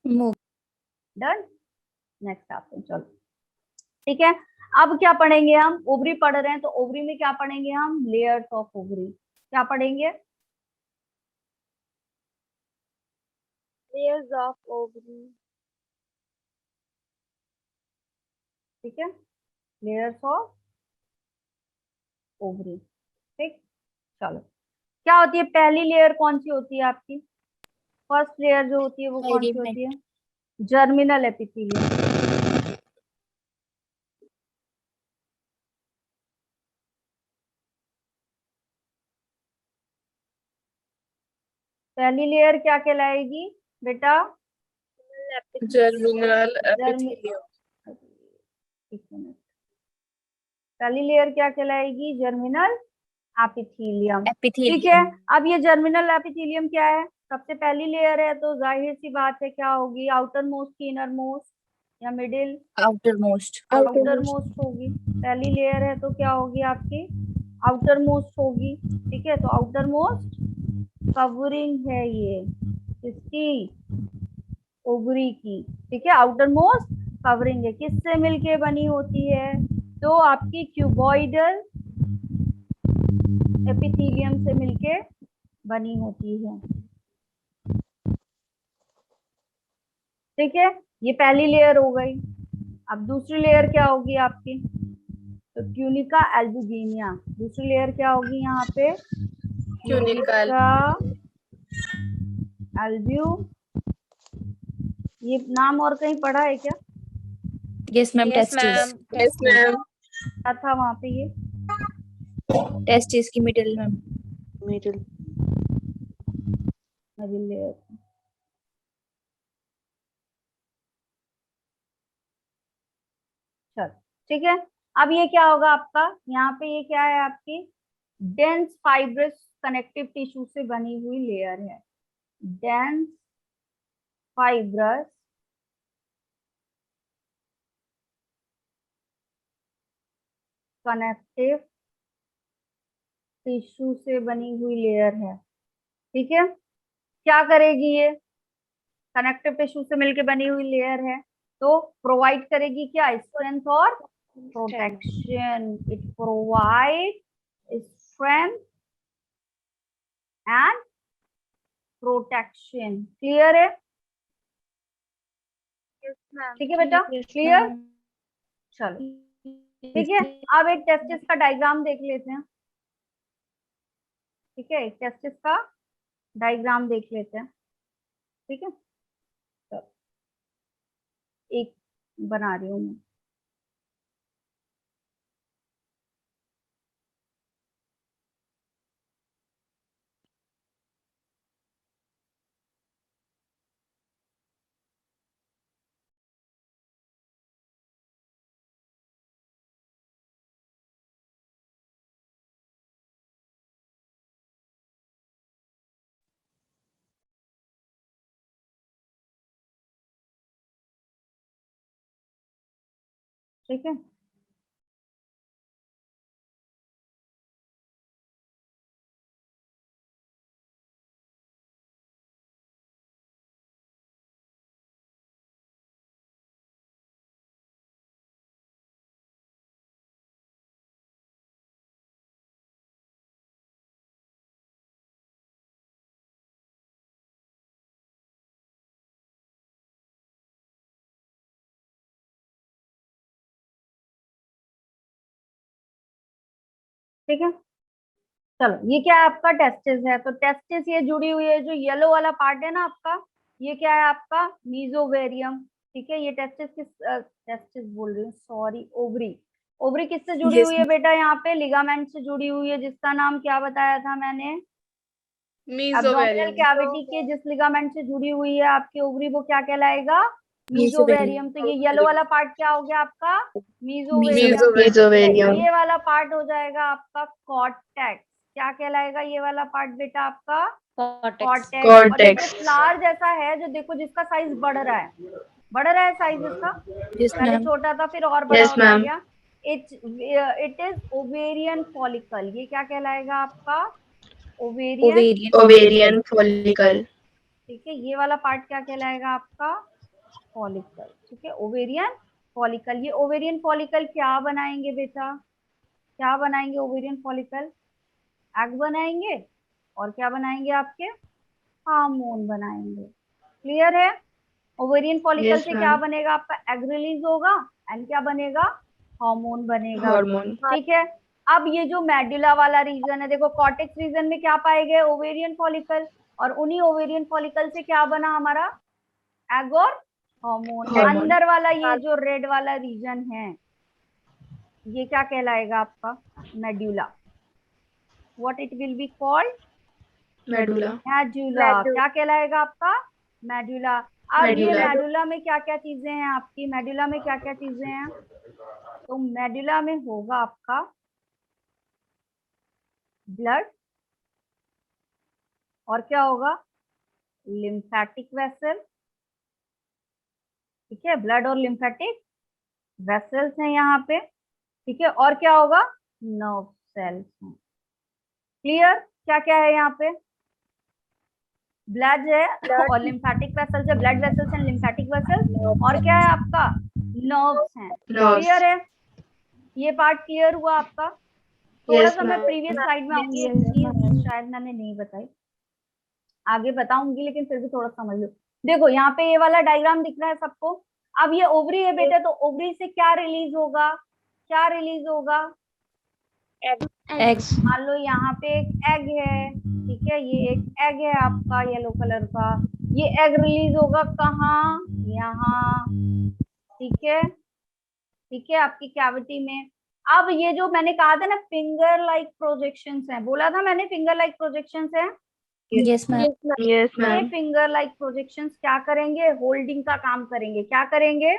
मूव. डन. नेक्स्ट आते हैं. चलो ठीक है. अब क्या पढ़ेंगे हम? ओवरी पढ़ रहे हैं तो ओवरी में क्या पढ़ेंगे हम? Layers of ovary. क्या पढ़ेंगे? Layers of ovary. ठीक है, लेयर्स ऑफ ओवरी. ठीक. चलो, क्या होती है पहली लेयर? कौन सी होती है आपकी? फर्स्ट लेयर जो होती है वो कौन सी होती है? Germinal epithelium. पहली लेयर क्या कहलाएगी बेटा? Germinal epithelium. एक मिनट. पहली लेयर क्या कहलाएगी? Germinal epithelium. ठीक है. अब ये जर्मिनल एपिथेलियम क्या है? सबसे पहली लेयर है तो जाहिर सी बात है क्या होगी? आउटर मोस्ट की इनर मोस्ट या middle? Outer most. Outer most होगी. पहली लेयर है तो क्या होगी आपकी? आउटर मोस्ट होगी. ठीक है, तो आउटर मोस्ट कवरिंग है ये किसकी? ओवरी की. ठीक है, आउटर मोस्ट कवरिंग है. किससे मिलके बनी होती है? तो आपकी क्यूबॉइडल एपिथेलियम से मिलके बनी होती है. ठीक है, ये पहली लेयर हो गई. अब दूसरी लेयर क्या होगी आपकी? तो ट्यूनिका एल्बुगिनिया. दूसरी लेयर क्या होगी यहाँ पे? ट्यूनिका एल्ब्यू. ये नाम और कहीं पढ़ा है क्या? Yes ma'am. Testis. Yes, ma'am. क्या था वहाँ पे? ये टेस्टिस की मिडिल मैम. मिडिल. लेयर. चलो ठीक है. अब ये क्या होगा आपका? यहाँ पे ये क्या है आपकी? डेंस फाइब्रस कनेक्टिव टिश्यू से बनी हुई लेयर है. डेंस फाइब्रस कनेक्टिव टिश्यू से बनी हुई लेयर है. ठीक है, क्या करेगी ये? कनेक्टिव टिश्यू से मिलकर बनी हुई लेयर है तो प्रोवाइड करेगी क्या? स्ट्रेंथ और protection. It provide strength and protection. Clear है? Yes, ma'am. ठीक है बेटा, क्लियर? चलो ठीक है. अब एक टेस्टिस का डायग्राम देख लेते हैं. ठीक है, एक टेस्टिस का डायग्राम देख लेते हैं. ठीक है, तो एक बना रही हूँ मैं. ठीक है। ठीक है, चलो ये क्या है आपका टेस्टिस है, तो टेस्टिस ये जुड़ी हुई है, जो येलो वाला पार्ट है ना आपका, ये क्या है आपका मीजोवेरियम। ठीक है, ये टेस्टिस टेस्टिस बोल रही हूँ, सॉरी, ओवरी। ओवरी किससे जुड़ी हुई है बेटा, यहाँ पे लिगामेंट से जुड़ी हुई है, जिसका नाम क्या बताया था मैंने, एब्डोमिनल कैविटी के जिस लिगामेंट से जुड़ी हुई है आपकी ओवरी, वो क्या कहलाएगा, मीजोवेरियम। तो ये येलो वाला पार्ट क्या हो गया आपका, मीजोवेरियम। ये वाला पार्ट हो जाएगा आपका कॉर्टेक्स। क्या कहलाएगा ये वाला पार्ट बेटा आपका, कॉर्टेक्स। फ्लावर जैसा है जो, देखो जिसका साइज बढ़ रहा है साइज इसका, पहले छोटा था फिर और बड़ा होता गया। It is ovarian follicle. ये क्या कहलाएगा आपका, ओवेरियन फॉलिकल। ठीक है, ये वाला पार्ट क्या कहलाएगा आपका, फॉलिकल। ठीक है, ओवेरियन फॉलिकल। ये ओवेरियन फॉलिकल क्या बनाएंगे बेटा, क्या बनाएंगे ओवेरियन फॉलिकल, एग बनाएंगे, और क्या बनाएंगे आपके, हार्मोन बनाएंगे। क्लियर है, ओवेरियन फॉलिकल से क्या बनेगा आपका, एग रिलीज होगा, एंड क्या बनेगा, हार्मोन बनेगा। ठीक है, अब ये जो मेडुला वाला रीजन है, देखो कॉर्टेक्स रीजन में क्या पाए गए, ओवेरियन फॉलिकल, और उन्हीं ओवेरियन फॉलिकल से क्या बना हमारा, एग और हार्मोन। अंदर वाला ये जो रेड वाला रीजन है, ये क्या कहलाएगा आपका, medulla. What it will be called, medulla. क्या कहलाएगा आपका, मेडुला। अब ये मेडुला में क्या क्या चीजें हैं आपकी, मेडुला में क्या क्या चीजें हैं, तो मेडुला में होगा आपका ब्लड, और क्या होगा, लिम्फेटिक वेसल। ठीक है, ब्लड और लिम्फेटिक वेसल्स हैं यहाँ पे। ठीक है, और क्या होगा, नर्व सेल्स हैं। क्लियर, क्या क्या है यहाँ पे, ब्लड है और लिम्फेटिक वेसल्स है, blood vessels and lymphatic vessels, और क्या है आपका, नर्व्स हैं। क्लियर है, ये पार्ट क्लियर हुआ आपका। थोड़ा सा मैं प्रीवियस स्लाइड में आऊंगी, ये चीज शायद मैंने नहीं बताई, आगे बताऊंगी, लेकिन फिर भी थोड़ा समझ लो। देखो यहाँ पे ये वाला डायग्राम दिख रहा है सबको। अब ये ओवरी है बेटा, तो ओवरी से क्या रिलीज होगा, क्या रिलीज होगा, एग्स। मान लो यहाँ पे एक एग है। ठीक है, ये एक एग है आपका येलो कलर का, ये एग रिलीज होगा कहाँ, यहाँ। ठीक है, ठीक है, आपकी कैविटी में। अब ये जो मैंने कहा था ना, फिंगर लाइक प्रोजेक्शंस हैं, बोला था मैंने, फिंगर लाइक प्रोजेक्शंस हैं। Yes ma'am. ये फिंगर लाइक प्रोजेक्शंस क्या करेंगे, होल्डिंग का काम करेंगे। क्या करेंगे,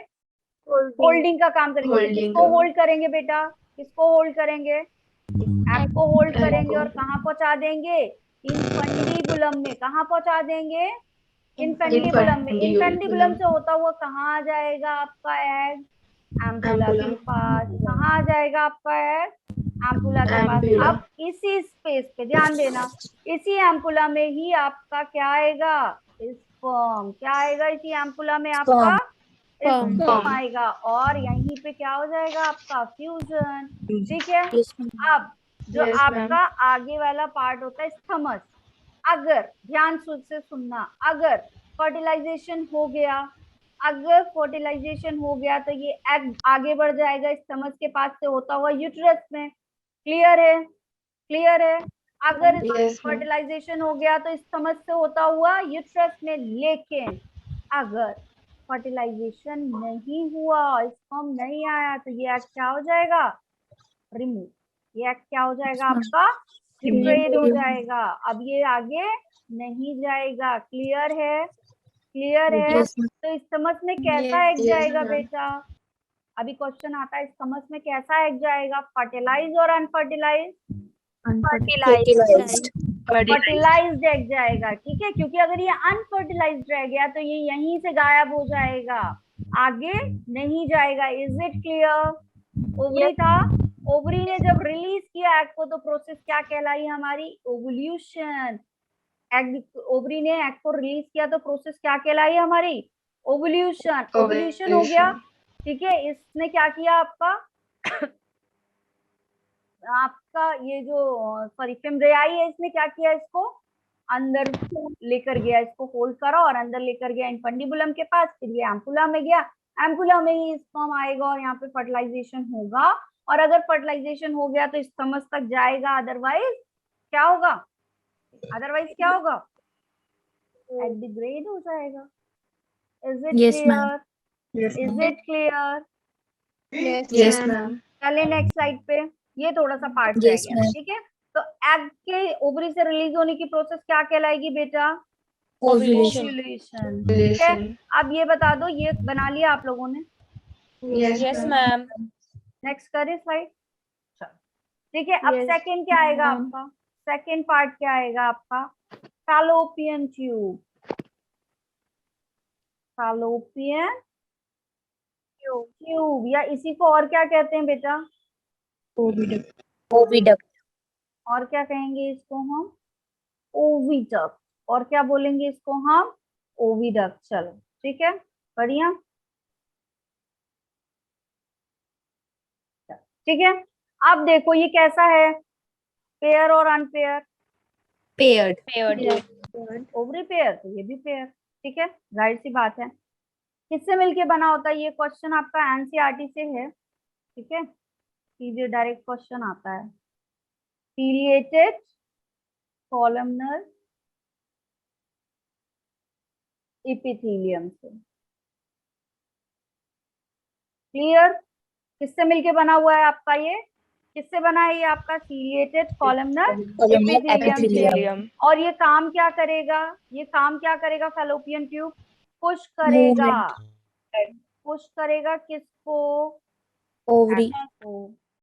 होल्डिंग का काम करेंगे। किसको होल्ड करेंगे बेटा, किसको होल्ड करेंगे, एग को होल्ड करेंगे, और कहाँ पहुंचा देंगे, इनफंडिबुलम में। कहाँ पहुंचा देंगे, इनफंडिबुलम में। इनफंडिबुलम से होता हुआ कहाँ आ जाएगा आपका एग, एम्पुला के पास। कहाँ आ जाएगा आपका एग, एम्पुला के पास। अब इसी स्पेस पे ध्यान देना, इसी एम्पुला में ही आपका क्या आएगा, स्पर्म। क्या आएगा इसी एम्पुला में आपका, स्पर्म आएगा, और यहीं पे क्या हो जाएगा आपका, फ्यूजन। ठीक है, अब जो आपका आगे वाला पार्ट होता है स्थमस, अगर ध्यान से सुनना, अगर फर्टिलाइजेशन हो गया, अगर फर्टिलाइजेशन हो गया तो ये एग आगे बढ़ जाएगा स्थमस के पास से होता हुआ यूट्रस में। क्लियर है, क्लियर है। अगर फर्टिलाइजेशन हो गया तो स्थमस से होता हुआ यूट्रस में, लेकिन अगर फर्टिलाइजेशन नहीं हुआ, स्पर्म नहीं आया, तो ये एग क्या हो जाएगा, रिमूव। ये एग क्या हो जाएगा आपका, डिग्रेड हो जाएगा। अब ये आगे नहीं जाएगा। क्लियर है, क्लियर है। तो स्टमक में कैसा एग जाएगा बेटा, अभी क्वेश्चन आता है, स्टमक में कैसा एग जाएगा, फर्टिलाइज और अनफर्टिलाइज, फर्टिलाइज्ड एग जाएगा। ठीक है, क्योंकि अगर ये अनफर्टिलाइज्ड रह गया तो ये यहीं से गायब हो जाएगा। आगे नहीं जाएगा। Is it clear? ओवरी था, ओवरी ने जब रिलीज किया एग को तो प्रोसेस क्या कहलाई हमारी? ओवल्यूशन। एग, ओवरी ने एग को रिलीज किया तो प्रोसेस क्या कहलाई हमारी? ओवल्यूशन। ओवल्यूशन हो गया, ठीक है। इसने क्या किया आपका आपका ये जो सॉरी फिम्ब्रियाई है, इसने क्या किया? इसको अंदर लेकर गया, इसको होल्ड करा और अंदर लेकर गया इनफंडिबुलम के पास। फिर ये एम्पुला में गया, एम्पुला में ही स्पर्म आएगा और यहाँ पे फर्टिलाइजेशन होगा। और अगर फर्टिलाइजेशन हो गया तो स्टमक तक जाएगा, अदरवाइज क्या होगा? अदरवाइज क्या होगा? एग डिग्रेड हो जाएगा। Is it Yes, ma'am. Clear? Is it clear? Yes, ma'am. चलिए नेक्स्ट स्लाइड पे, ये थोड़ा सा पार्ट रह Yes, गया, ma'am. ठीक है। तो एग के ओवरी से रिलीज होने की प्रोसेस क्या कहलाएगी बेटा? Ovulation. ओव्यूलेशन, ठीक है। अब ये बता दो, ये बना लिया आप लोगों ने? Yes, ma'am. नेक्स्ट करें स्लाइड, ठीक है। अब Yes, सेकंड क्या आएगा ma'am. आपका? सेकंड पार्ट क्या आएगा आपका? Fallopian tube. फैलोपियन ट्यूब, या इसी को और क्या कहते हैं बेटा? Oviduct. Oviduct. और क्या कहेंगे इसको हम? ओविडक्ट। और क्या बोलेंगे इसको हम? ओविडक्ट। चलो ठीक है, बढ़िया, ठीक है। अब देखो ये कैसा है, पेयर और अनपेयर? Paired. ओवरी पेयर, तो ये भी पेयर, ठीक है, जाहिर सी बात है। किससे मिलके बना होता है? ये क्वेश्चन आपका एनसीईआरटी से है, ठीक है, सीधे डायरेक्ट क्वेश्चन आता है। सीलिएटेड कॉलमनर एपिथेलियम से। क्लियर? किससे मिलके बना हुआ है आपका ये? किससे बना है ये आपका? Ciliated columnar epithelium. और ये काम क्या करेगा? ये काम क्या करेगा? फैलोपियन ट्यूब पुश करेगा। पुश करेगा किसको? Ovary.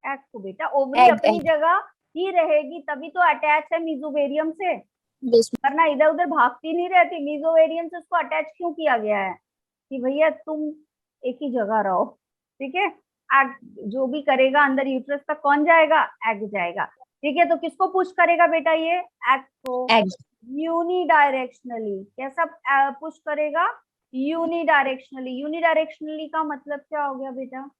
एग को बेटा। ओवरी Egg, अपनी egg. जगह ही रहेगी, तभी तो अटैच है मीजोवेरियम से, Yes, ma'am. वरना इधर उधर भागती नहीं रहती। मीजोवेरियम से उसको अटैच क्यों किया गया है? कि भैया तुम एक ही जगह रहो, ठीक है। एग जो भी करेगा अंदर यूट्रस तक कौन जाएगा? एग जाएगा, ठीक है। तो किसको पुश करेगा बेटा? ये एग को Egg. यूनिडायरेक्शनली। कैसा पुश करेगा? यूनिडायरेक्शनली। यूनिडायरेक्शनली का मतलब क्या हो गया बेटा?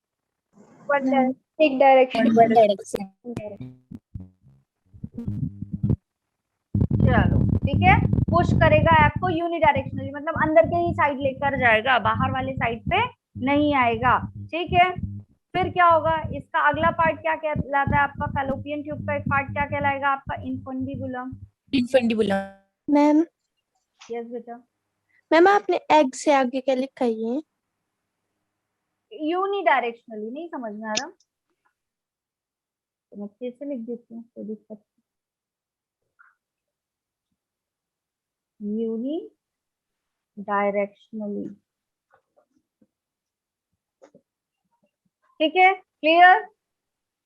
एक डायरेक्शन। One direction. चलो ठीक है, पुश करेगा एग को यूनिडायरेक्शनली, मतलब अंदर के ही साइड लेकर जाएगा, बाहर वाले साइड पे नहीं आएगा, ठीक है। फिर क्या होगा? इसका अगला पार्ट क्या कहलाता है आपका? फैलोपियन ट्यूब का एक पार्ट क्या कहलाएगा आपका? इनफंडिबुलम। Infundibulum. मैम, यस बेटा। मैम आपने एग से आगे क्या लिखा है ये? यूनिडायरेक्शनली नहीं समझ में आ रहा तो मैं फिर से लिख देती हूँ, कोई दिक्कत। यूनिडायरेक्शनली, ठीक है, clear?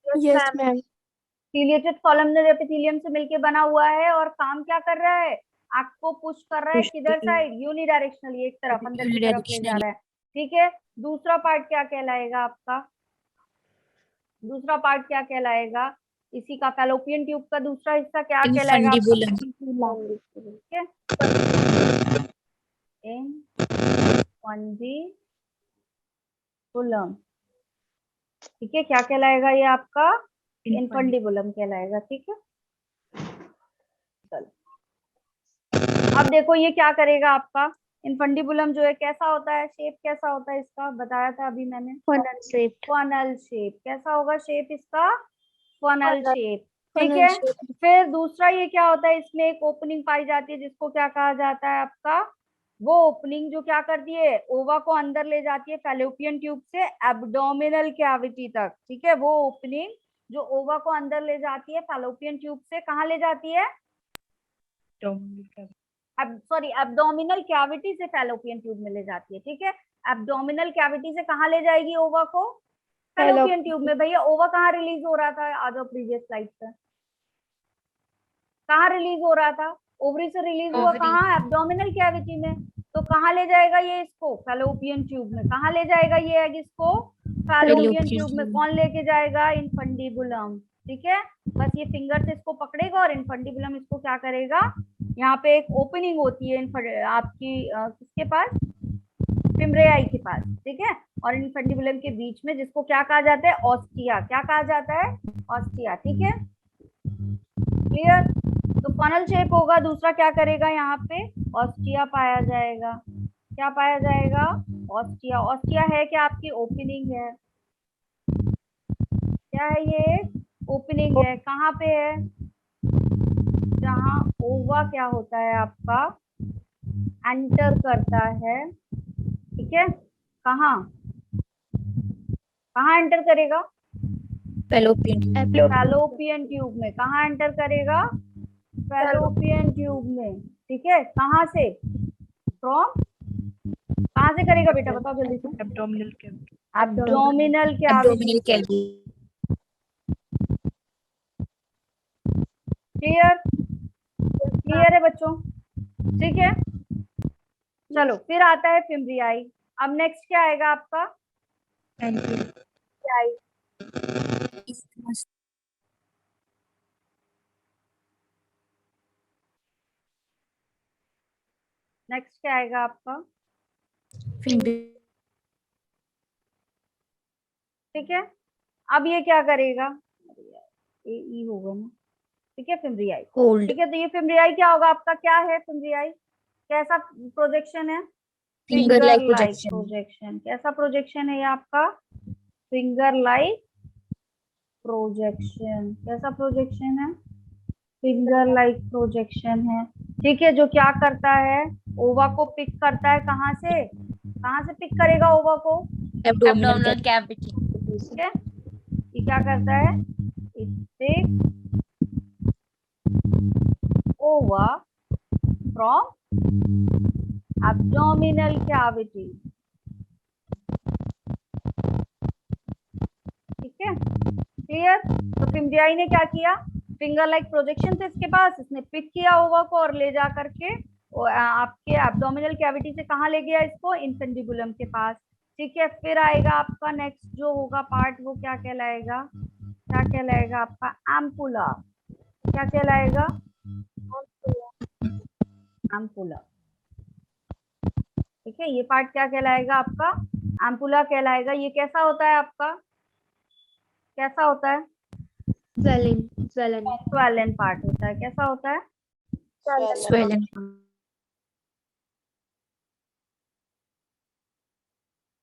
Yes ma'am. Ciliated columnar epithelium से मिलके बना हुआ है और काम क्या कर रहा है? एग को पुश कर रहा है किधर साइड? यूनिडायरेक्शनली, एक तरफ अंदर की तरफ ले जा रहा है, ठीक है। दूसरा पार्ट क्या कहलाएगा आपका? दूसरा पार्ट क्या कहलाएगा इसी का? फैलोपियन ट्यूब का दूसरा हिस्सा क्या कहलाएगा आपका? Infundibulum. ठीक है, इनफंडिबुलम, ठीक है। क्या कहलाएगा ये आपका? इनफंडिबुलम कहलाएगा, ठीक है। चलो अब देखो ये क्या करेगा आपका? इनफंडिबुलम जो है कैसा होता है? शेप कैसा होता है इसका? बताया था अभी मैंने, फनल शेप। Funnel shape. कैसा होगा शेप इसका? Funnel Funnel. शेप, ठीक है। फिर दूसरा ये क्या होता है? इसमें एक ओपनिंग पाई जाती है जिसको क्या कहा जाता है आपका? वो ओपनिंग जो क्या करती है? ओवा को अंदर ले जाती है फैलोपियन ट्यूब से एब्डोमिनल कैविटी तक, ठीक है। वो ओपनिंग जो ओवा को अंदर ले जाती है फैलोपियन ट्यूब से, कहाँ ले जाती है? सॉरी, एब्डोमिनल कैविटी से फैलोपियन ट्यूब में ले जाती है, ठीक है। एब्डोमिनल कैविटी से कहाँ ले जाएगी ओवा को? फैलोपियन ट्यूब में। भैया ओवा कहाँ रिलीज हो रहा था? आ जाओ प्रीवियस स्लाइड पे, कहाँ रिलीज हो रहा था? ओवरी से रिलीज हुआ कहाँ? एब्डोमिनल कैविटी में। तो कहाँ ले जाएगा ये इसको? फैलोपियन ट्यूब में। कहाँ ले जाएगा ये एग इसको? फैलोपियन ट्यूब में। कौन लेके जाएगा? इनफंडिबुलम। ठीक है, बस ये फिंगर से इसको पकड़ेगा और इनफंडिबुलम इसको क्या करेगा? यहाँ पे एक ओपनिंग होती है आपकी किसके पास? फिम्ब्रेआई के पास। ठीक है, और इनफंडिबुलम के बीच में, जिसको क्या कहा जाता है? ऑस्टिया। क्या कहा जाता है? ऑस्टिया। ठीक है, क्लियर? तो फनल शेप होगा। दूसरा क्या करेगा? यहाँ पे ऑस्टिया पाया जाएगा। क्या पाया जाएगा? ऑस्टिया। ऑस्टिया है क्या? आपकी ओपनिंग है। क्या है ये? ओपनिंग है। कहाँ पे है? जहाँ ओवा क्या होता है आपका? एंटर करता है। ठीक है, कहाँ कहाँ एंटर करेगा? फैलोपियन ट्यूब में। कहाँ एंटर करेगा? फैलोपियन ट्यूब में। ठीक है, कहाँ से? फ्रॉम, कहाँ से करेगा बेटा? बताओ जल्दी से। Abdominal cavity. Abdominal cavity. Clear? Clear है बच्चों? ठीक है, चलो फिर आता है फिम्ब्रियाई। अब नेक्स्ट क्या आएगा आपका? नेक्स्ट क्या आएगा आपका? ठीक है, अब ये क्या करेगा? ई होगा ना। ठीक है, फिम्ब्रियाई। ठीक है, तो ये फिम्ब्रियाई क्या होगा आपका? क्या है फिम्ब्रियाई? कैसा प्रोजेक्शन है? Finger like projection. कैसा प्रोजेक्शन है ये आपका? Finger like projection. कैसा प्रोजेक्शन है? फिंगर लाइक प्रोजेक्शन है। ठीक है, जो क्या करता है? ओवा को पिक करता है। कहाँ से? कहाँ से पिक करेगा ओवा को? Abdominal cavity. ठीक है, ये क्या करता है? इट पिक ओवा फ्रॉम एब्डोमिनल कैविटी। ठीक है, क्लियर? तो फिम्ब्रियाई ने क्या किया? फिंगर लाइक प्रोजेक्शन थे इसके पास, इसने पिक किया ओवा को और ले जा करके आपके एब्डोमिनल कैविटी से कहाँ ले गया इसको? इनफंडिबुलम के पास। ठीक है, फिर आएगा आपका नेक्स्ट जो होगा पार्ट, वो क्या कहलाएगा? क्या कहलाएगा आपका? एम्पुला। क्या कहलाएगा? एम्पुला। ठीक है, ये पार्ट क्या कहलाएगा आपका? एम्पुला कहलाएगा। ये कैसा होता है आपका? कैसा होता है? स्वेलन पार्ट होता है। कैसा होता है? स्वेलन।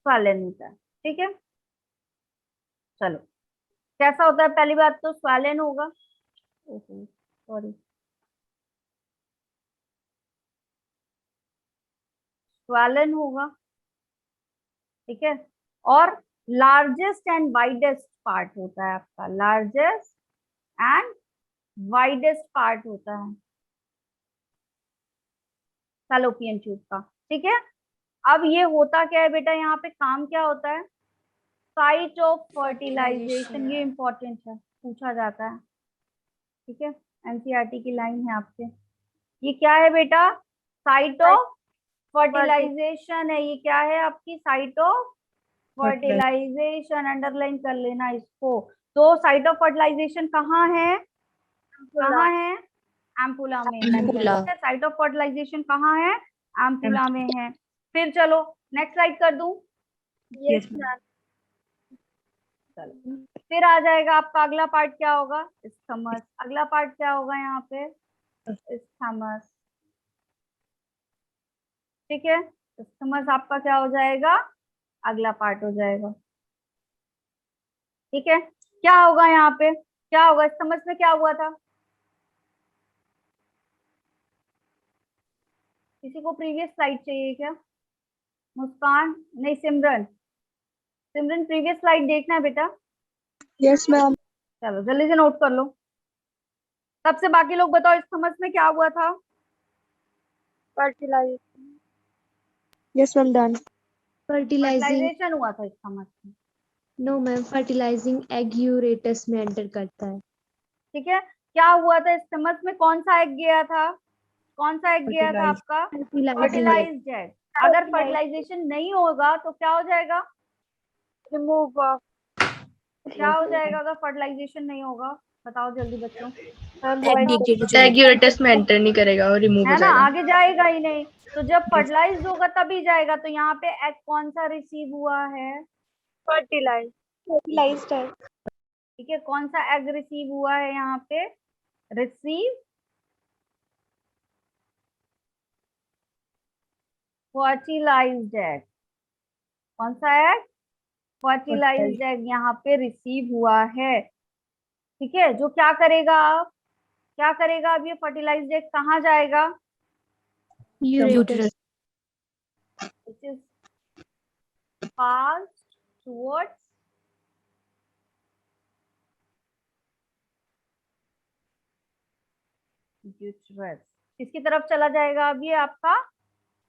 स्वेलन होता है। ठीक है, चलो कैसा होता है? पहली बात तो स्वेलन होगा। सॉरी, स्वेलन होगा। ठीक है, और लार्जेस्ट एंड वाइडेस्ट पार्ट होता है आपका। लार्जेस्ट एंड वाइडेस्ट पार्ट होता है फैलोपियन ट्यूब का। ठीक है, अब ये होता क्या है बेटा? यहाँ पे काम क्या होता है? Site of fertilisation. ये इंपॉर्टेंट है, पूछा जाता है। ठीक है, एनसीईआरटी की लाइन है आपसे। ये क्या है बेटा? साइट ऑफ फर्टिलाइजेशन है। ये क्या है आपकी? Site of fertilisation. अंडरलाइन कर लेना इसको। तो साइट ऑफ फर्टिलाइजेशन कहाँ है? कहाँ है? एम्पुला में है। साइट ऑफ फर्टिलाइजेशन कहाँ है? एम्पुला में है। फिर चलो नेक्स्ट स्लाइड कर दूं? यस चलो फिर आ जाएगा आपका अगला पार्ट। क्या होगा? स्टमस। अगला पार्ट क्या होगा यहाँ पे? स्टमस। ठीक है, स्टमस आपका क्या हो जाएगा? अगला पार्ट हो जाएगा। ठीक है, क्या होगा यहाँ पे? क्या होगा स्टमस में? क्या हुआ था? किसी को प्रीवियस स्लाइड चाहिए क्या? मुस्कान? नहीं, सिमरन। सिमरन प्रीवियस स्लाइड देखना है बेटा। Yes ma'am. चलो जल्दी से नोट कर लो। तब से बाकी लोग बताओ स्टमस में क्या हुआ था? Fertilisation. Yes ma'am, done. Fertilisation हुआ था स्टमस में। नो मैम, फर्टिलाइजिंग एग यूरेटस में एंटर करता है। ठीक है, क्या हुआ था स्टमस में? कौन सा एग गया था? कौन सा एग गया था आपका? Fertilised egg. अगर फर्टिलाइजेशन नहीं होगा तो क्या हो जाएगा? रिमूव क्या हो जाएगा अगर फर्टिलाइजेशन नहीं होगा? बताओ जल्दी बच्चों। एग यूरेटस में एंटर नहीं करेगा और रिमूव हो है ना, जाएगा। आगे जाएगा ही नहीं। तो जब फर्टिलाइज होगा तभी जाएगा। तो यहाँ पे एग कौन सा रिसीव हुआ है? फर्टिलाइज्ड है। ठीक है, कौन सा एग रिसीव हुआ है यहाँ पे? Receive fertilized egg. कौन सा एग? फर्टिलाइज्ड एग यहाँ पे रिसीव हुआ है। ठीक है, जो क्या करेगा अब? क्या करेगा अब ये फर्टिलाइज्ड एग? कहाँ जाएगा? Ureters. Which is passed towards uterus. किसकी तरफ चला जाएगा अब ये आपका?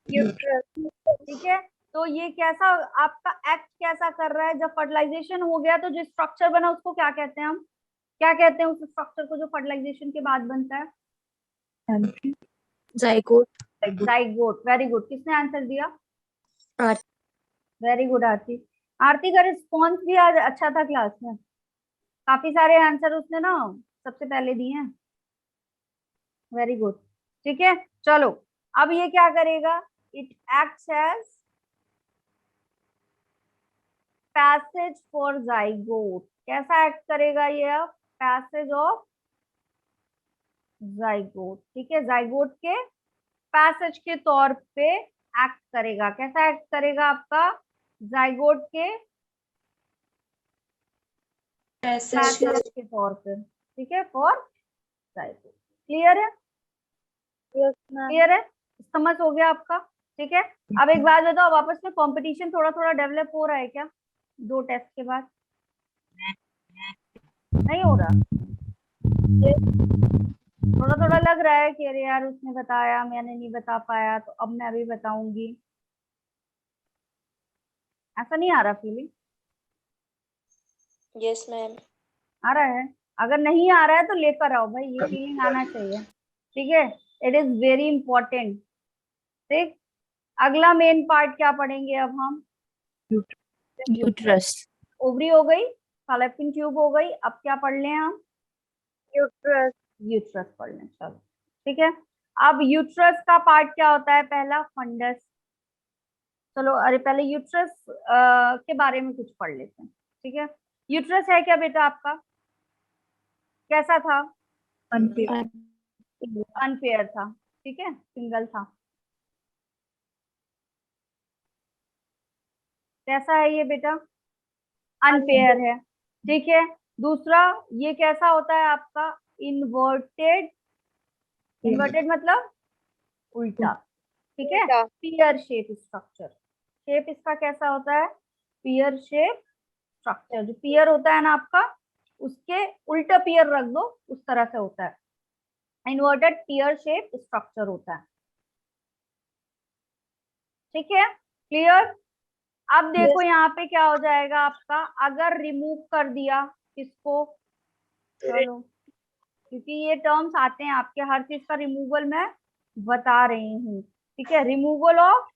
यूट्रस। ठीक है, तो ये कैसा आपका एक्ट कैसा कर रहा है? जब फर्टिलाइजेशन हो गया तो जो स्ट्रक्चर बना उसको क्या कहते हैं हम? क्या कहते हैं उस स्ट्रक्चर को जो फर्टिलाइजेशन के बाद बनता है? जाइगोट। जाइगोट। Very good. किसने आंसर दिया? आरती। वेरी गुड आरती। आरती का रिस्पॉन्स भी आज अच्छा था क्लास में। काफी सारे आंसर उसने ना सबसे पहले दिए हैं। Very good. ठीक है, चलो अब ये क्या करेगा? It acts as passage for zygote. कैसा एक्ट करेगा ये अब? Passage of zygote. ठीक है, जाइगोट के पैसेज के तौर पे एक्ट करेगा। कैसा एक्ट करेगा आपका? जाइगोट के पैसेज के तौर पे। ठीक है, फॉर जाइगोट। क्लियर है? क्लियर है? समझ हो गया आपका? ठीक है, अब एक बात बताओ, वापस में कंपटीशन थोड़ा थोड़ा डेवलप हो रहा है क्या 2 टेस्ट के बाद? नहीं हो रहा? थोड़ा थोड़ा लग रहा है कि अरे यार उसने बताया मैंने नहीं बता पाया तो अब मैं अभी बताऊंगी। ऐसा नहीं आ रहा फीलिंग? Yes ma'am. आ रहा है? अगर नहीं आ रहा है तो लेकर आओ भाई, ये फीलिंग आना चाहिए। ठीक है, इट इज वेरी इंपॉर्टेंट। ठीक, अगला मेन पार्ट क्या पढ़ेंगे अब हम? यूट्रस। ओवरी हो गई, फैलोपियन ट्यूब हो गई, अब क्या पढ़ लें हम? यूट्रस। यूट्रस पढ़ लें, चलो ठीक है। अब यूट्रस का पार्ट क्या होता है? पहला फंडस। चलो अरे पहले यूट्रस के बारे में कुछ पढ़ लेते हैं। ठीक है, यूट्रस है क्या बेटा आपका? कैसा था? अनपेयर था। ठीक है, सिंगल था। कैसा है ये बेटा? अनपेयर है। ठीक है, दूसरा ये कैसा होता है आपका? इन्वर्टेड। इन्वर्टेड मतलब उल्टा। ठीक है, पियर शेप स्ट्रक्चर। शेप इसका कैसा होता है? पियर शेप स्ट्रक्चर। जो पियर होता है ना आपका, उसके उल्टा पियर रख दो, उस तरह से होता है। इन्वर्टेड पियर शेप स्ट्रक्चर होता है। ठीक है, क्लियर? अब देखो यहाँ पे क्या हो जाएगा आपका, अगर रिमूव कर दिया किसको? चलो, क्योंकि ये टर्म्स आते हैं आपके, हर चीज का रिमूवल मैं बता रही हूँ। ठीक है, रिमूवल ऑफ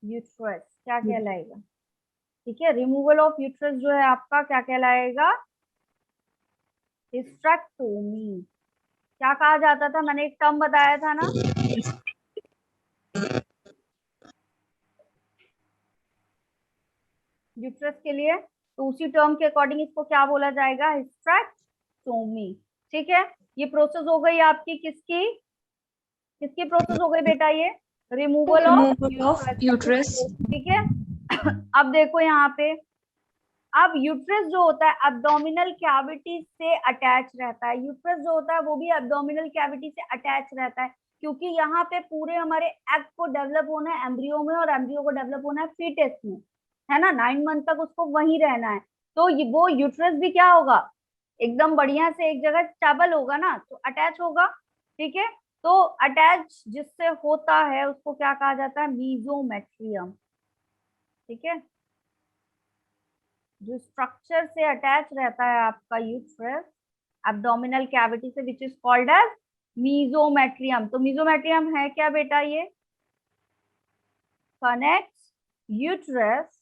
यूट्रस क्या कहलाएगा? ठीक है, रिमूवल ऑफ यूट्रस जो है आपका क्या कहलाएगा? हिस्टेक्टोमी। क्या कहा जाता था? मैंने एक टर्म बताया था ना, यूट्रस के लिए। तो उसी टर्म के अकॉर्डिंग इसको क्या बोला जाएगा? हिस्टेक्टोमी। ठीक है, ये प्रोसेस हो गई आपकी किसकी? किसकी प्रोसेस हो गई बेटा? ये रिमूवल ऑफ यूट्रस। ठीक है। अब देखो यहाँ पे, अब यूट्रस जो होता है एब्डोमिनल कैविटी से अटैच रहता है। यूट्रस जो होता है वो भी एब्डोमिनल कैविटी से अटैच रहता है, क्योंकि यहाँ पे पूरे हमारे एग को डेवलप होना है एम्ब्रियो में, और एम्ब्रियो को डेवलप होना है फीटस में, है ना। 9 मंथ तक उसको वहीं रहना है। तो वो यूट्रस भी क्या होगा? एकदम बढ़िया से एक जगह स्टेबल होगा ना, तो अटैच होगा। ठीक है, तो अटैच जिससे होता है उसको क्या कहा जाता है? मीजोमेट्रियम। ठीक है, जो स्ट्रक्चर से अटैच रहता है आपका यूट्रस, एब्डोमिनल कैविटी से, विच इज कॉल्ड एज मीजोमेट्रियम। तो मीजोमेट्रियम है क्या बेटा? ये connects uterus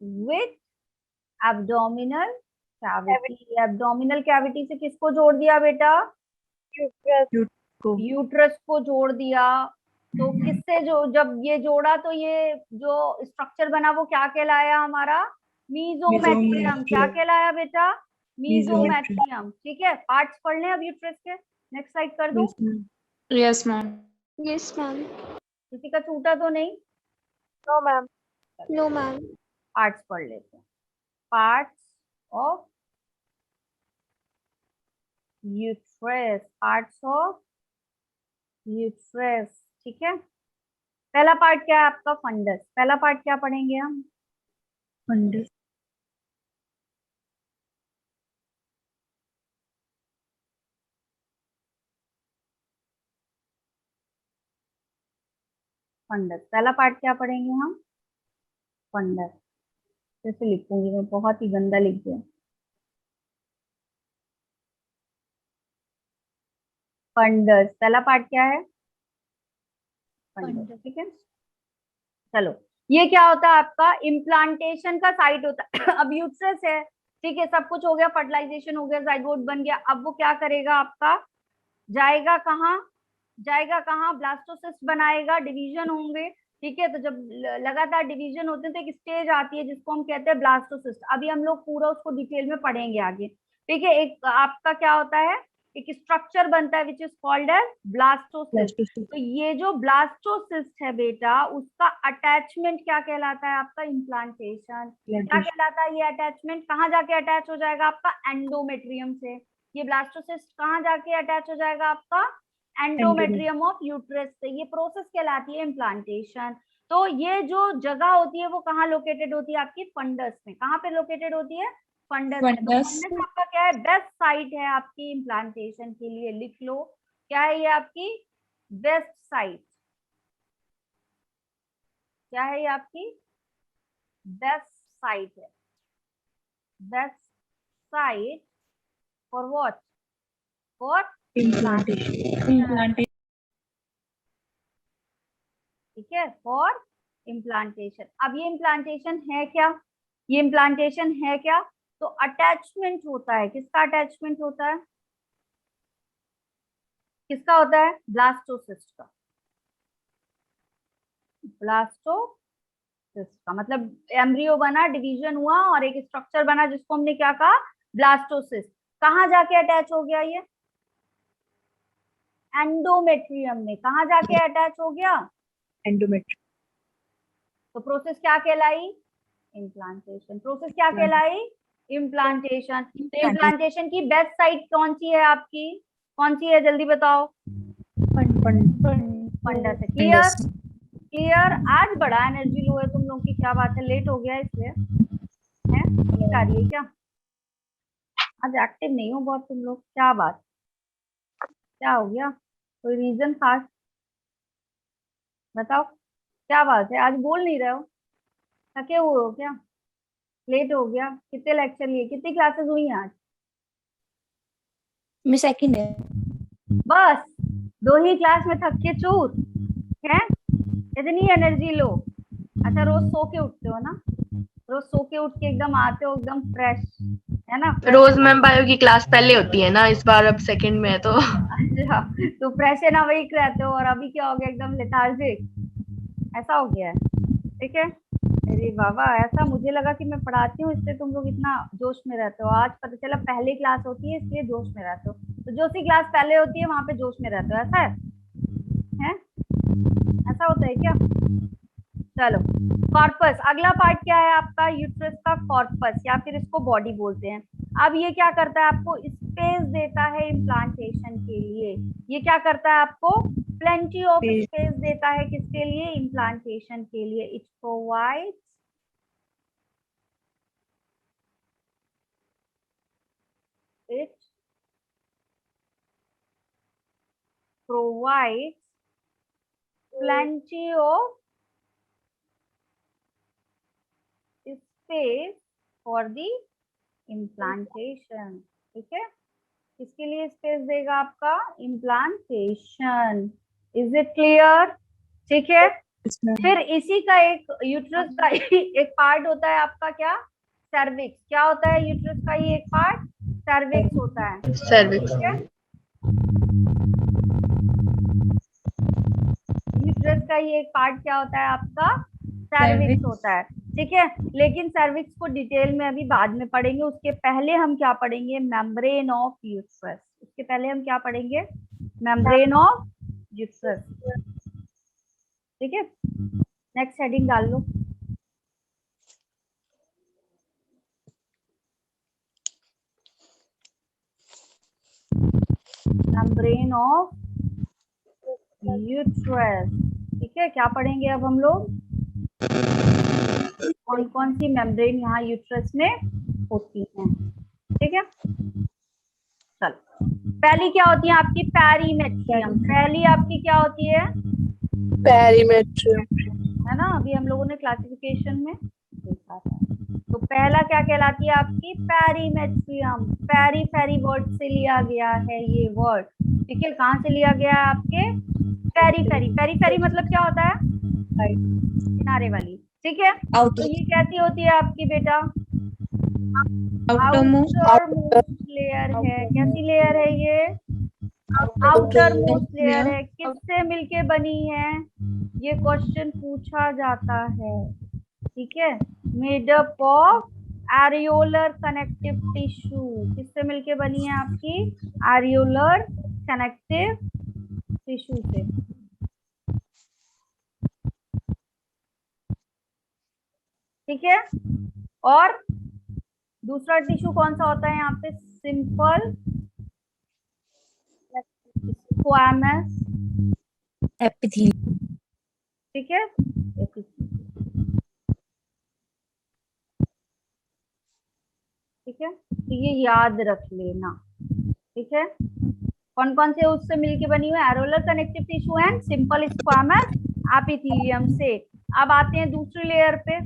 with abdominal cavity. Abdominal cavity से किसको जोड़ दिया बेटा? यूट्रस को जोड़ दिया। तो किससे जो जब ये जोड़ा तो ये जो स्ट्रक्चर बना वो क्या कहलाया हमारा? मीजोमेट्रियम। क्या कहलाया बेटा? मीजोमेट्रियम। ठीक है, पार्ट्स पढ़ लें अब यूट्रस के। नेक्स्ट स्लाइड कर दूं? Yes, ma'am. Yes, ma'am. किसी का छूटा तो नहीं? No ma'am. No, ma'am. Parts पढ़ लेते हैं। Parts of uterus, parts of uterus. ठीक है, पहला पार्ट क्या है आपका? फंडस। पहला पार्ट क्या पढ़ेंगे हम? Fundus. फंडस। पहला पार्ट क्या पढ़ेंगे हम? फंडस। जैसे लिखूंगी मैं, बहुत ही गंदा लिख दिया। फंडस पहला पार्ट क्या है? फंडस। ठीक है, चलो। ये क्या होता है आपका? इम्प्लांटेशन का साइट होता है। अब यूट्रस है, ठीक है, सब कुछ हो गया, फर्टिलाइजेशन हो गया, जाइगोट बन गया। अब वो क्या करेगा आपका? जाएगा कहाँ? जाएगा कहाँ? ब्लास्टोसिस्ट बनाएगा, डिवीजन होंगे। ठीक है, तो जब लगातार डिवीजन होते हैं तो एक स्टेज आती है जिसको हम कहते हैं ब्लास्टोसिस्ट। अभी हम लोग पूरा उसको डिटेल में पढ़ेंगे आगे। ठीक है, एक आपका क्या होता है? एक स्ट्रक्चर बनता है which is called as blastocyst. तो ये जो ब्लास्टोसिस्ट है बेटा, उसका अटैचमेंट क्या कहलाता है आपका? इम्प्लांटेशन। क्या कहलाता है ये अटैचमेंट? कहाँ जाके अटैच हो जाएगा आपका? एंडोमेट्रियम से। ये ब्लास्टोसिस्ट कहाँ जाके अटैच हो जाएगा आपका? एंडोमेट्रियम ऑफ यूट्रस से। ये प्रोसेस कहलाती है इम्प्लांटेशन। तो ये जो जगह होती है वो कहाँ लोकेटेड होती है आपकी? फंडस में। कहाँ पे लोकेटेड होती है? फंडस में। तो Fundus. फंडस आपका क्या है? बेस्ट साइट है आपकी इम्प्लांटेशन के लिए। लिख लो, क्या है ये आपकी? Best site. क्या है ये आपकी? बेस्ट साइट है। Best site for what? For Implantation. ठीक है, फॉर इम्प्लांटेशन। अब ये इम्प्लांटेशन है क्या? ये इम्प्लांटेशन है क्या? तो अटैचमेंट होता है। किसका अटैचमेंट होता है? किसका होता है? ब्लास्टोसिस्ट का। ब्लास्टोसिस्ट का मतलब एम्ब्रियो बना, डिवीजन हुआ और एक स्ट्रक्चर बना जिसको हमने क्या कहा? ब्लास्टोसिस्ट। कहाँ जाके अटैच हो गया ये? एंडोमेट्रियम में। कहाँ जाके अटैच हो गया? Endometrium. तो प्रोसेस क्या कहलाई? इम्प्लांटेशन। प्रोसेस क्या कहलाई? इम्प्लांटेशन। तो इम्प्लांटेशन की बेस्ट साइट कौन सी है आपकी? कौन सी है जल्दी बताओ? फंडस है। क्लियर? क्लियर? आज बड़ा एनर्जी लो है तुम लोग की, क्या बात है? लेट हो गया इसलिए है? नींद आ रही है क्या? आज एक्टिव नहीं हो बहुत तुम लोग, क्या बात? क्या हो गया? कोई रीजन खास बताओ, क्या बात है? आज बोल नहीं रहे हो? थके हुए हो क्या? लेट हो गया? कितने लेक्चर लिए? कितनी क्लासेस हुई हैं आज? मैं सेकंड है. बस 2 ही क्लास में थक के चूर है? इतनी एनर्जी लो। अच्छा, रोज सो के उठते हो ना? रोज सो के उठ के एकदम आते हो एकदम फ्रेश, है ना? रोज मैम बायो की क्लास पहले होती है ना, इस बार अब सेकंड में है तो अच्छा, तो फ्रेश है ना, वही रहते हो। और अभी क्या हो गया? एकदम लेथार्जिक, ऐसा हो गया है? ठीक है, अरे बाबा, ऐसा मुझे लगा कि मैं पढ़ाती हूँ इसलिए तुम लोग इतना जोश में रहते हो। आज पता चला पहली क्लास होती है इसलिए जोश में रहते हो। तो जो सी क्लास पहले होती है वहां पे जोश में रहते हो, ऐसा है? ऐसा होता है क्या? चलो, कॉर्पस। अगला पार्ट क्या है आपका? यूट्रस का कॉर्पस, या फिर इसको बॉडी बोलते हैं। अब ये क्या करता है? आपको स्पेस देता है इम्प्लांटेशन के लिए। ये क्या करता है आपको? प्लेंटी ऑफ स्पेस देता है। किसके लिए? इम्प्लांटेशन के लिए। It provides it provides plenty of space for the implantation. ठीक है, किसके लिए स्पेस देगा आपका? इम्प्लांटेशन। Is it clear? ठीक है, फिर इसी का एक यूट्रस का एक पार्ट होता है आपका क्या? सर्विक्स। क्या होता है यूट्रस का ही एक पार्ट? सर्विक्स होता है। सर्विक्स। ठीक है, यूट्रस का ही एक पार्ट क्या होता है आपका? सर्विक्स होता है। ठीक है, लेकिन सर्विक्स को डिटेल में अभी बाद में पढ़ेंगे। उसके पहले हम क्या पढ़ेंगे? Membrane of uterus. उसके पहले हम क्या पढ़ेंगे? Membrane of uterus. ठीक है, नेक्स्ट हेडिंग डाल लो। Membrane of uterus. ठीक है, क्या पढ़ेंगे अब हम लोग? कौन कौन सी मेम्ब्रेन यहाँ यूट्रस में होती हैं। ठीक है, चलो, पहली क्या होती है आपकी? पेरीमेट्रियम। पहली आपकी क्या होती है? पेरीमेट्रियम। है ना, अभी हम लोगों ने क्लासिफिकेशन में देखा था। तो पहला क्या कहलाती है आपकी? पेरीमेट्रियम। पेरी फेरी वर्ड से लिया गया है ये वर्ड। ठीक है, कहाँ से लिया गया है आपके? पेरी फेरी। पेरी फेरी मतलब क्या होता है? किनारे वाली। ठीक है, तो ये कैसी होती है आपकी बेटा? आउटर मोस्ट लेयर है। कैसी लेयर है ये? आउटर मोस्ट लेयर है। किससे मिलके बनी है? ये क्वेश्चन पूछा जाता है। ठीक है, made up of areolar connective tissue. किससे मिलके बनी है आपकी? एरियोलर कनेक्टिव टिश्यू से। ठीक है, और दूसरा टिश्यू कौन सा होता है यहाँ पे? Simple squamous epithelium. ठीक है, ठीक है, तो ये याद रख लेना। ठीक है, कौन कौन से उससे मिलके बनी हुई? Areolar connective tissue and simple squamous epithelium से। अब आते हैं दूसरी लेयर पे।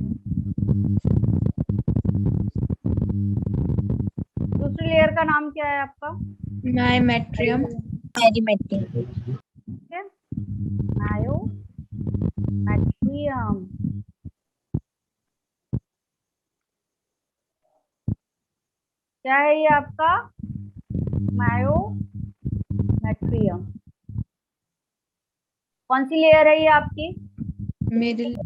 दूसरी लेयर का नाम क्या है आपका? मायोमेट्रियम। पेरीमेट्रियम। ठीक है, मायोमेट्रियम। क्या है ये आपका? मायोमेट्रियम। कौन सी लेयर है ये आपकी? मिडिल।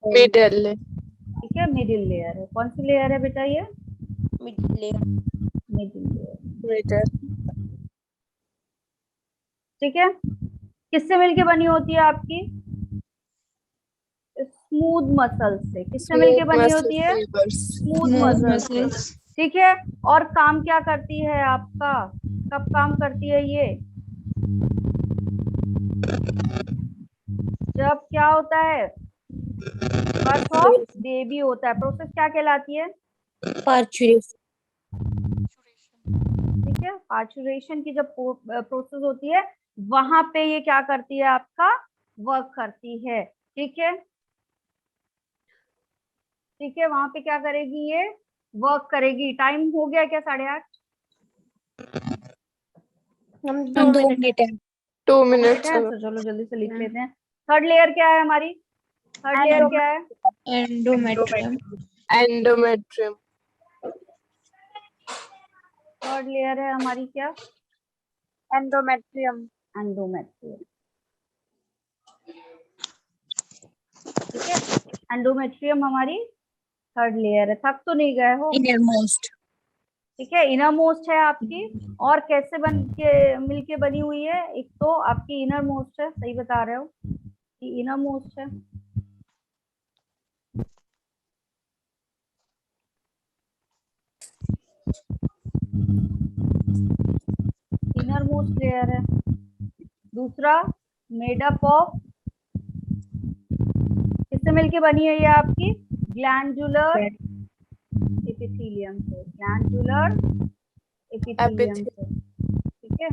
मिडिल। ठीक है, मिडिल लेयर है। कौन सी लेयर है बेटा ये? Middle layer. Middle layer. Middle. ठीक है, किससे मिलके बनी होती है आपकी? स्मूथ मसल से। किससे मिलके बनी होती है? स्मूथ मसल से। ठीक है, और काम क्या करती है आपका? कब काम करती है ये? जब क्या होता है? बर्थ ऑफ बेबी होता है। प्रोसेस क्या कहलाती है? पार्चुरेशन। ठीक है, पार्चुरेशन की जब प्रोसेस होती है वहां पे ये क्या करती है आपका? वर्क करती है। ठीक है, ठीक है, वहां पे क्या करेगी ये? वर्क करेगी। टाइम हो गया क्या? 8:30? हम 2 मिनट है। 2 मिनट। तो चलो जल्दी से लिख लेते हैं। थर्ड लेयर क्या है हमारी? थर्ड लेयर क्या है? एंडोमेट्रियम। एंडोमेट्रियम। थर्ड लेयर है हमारी क्या? एंडोमेट्रियम। एंडोमेट्रियम। ठीक है, एंडोमेट्रियम हमारी थर्ड लेयर है। थक तो नहीं गए हो? Inner most. ठीक है, इनर मोस्ट है आपकी। और कैसे बन के मिलके बनी हुई है? एक तो आपकी इनर मोस्ट है, सही बता रहे हो कि इनर मोस्ट है। इनर मोस्ट लेयर है। दूसरा मेड अप ऑफ, किससे मिलके बनी है ये आपकी? ग्लैंडुलर एपिथेलियम से। ग्लैंडुलर एपिथेलियम से। ठीक है,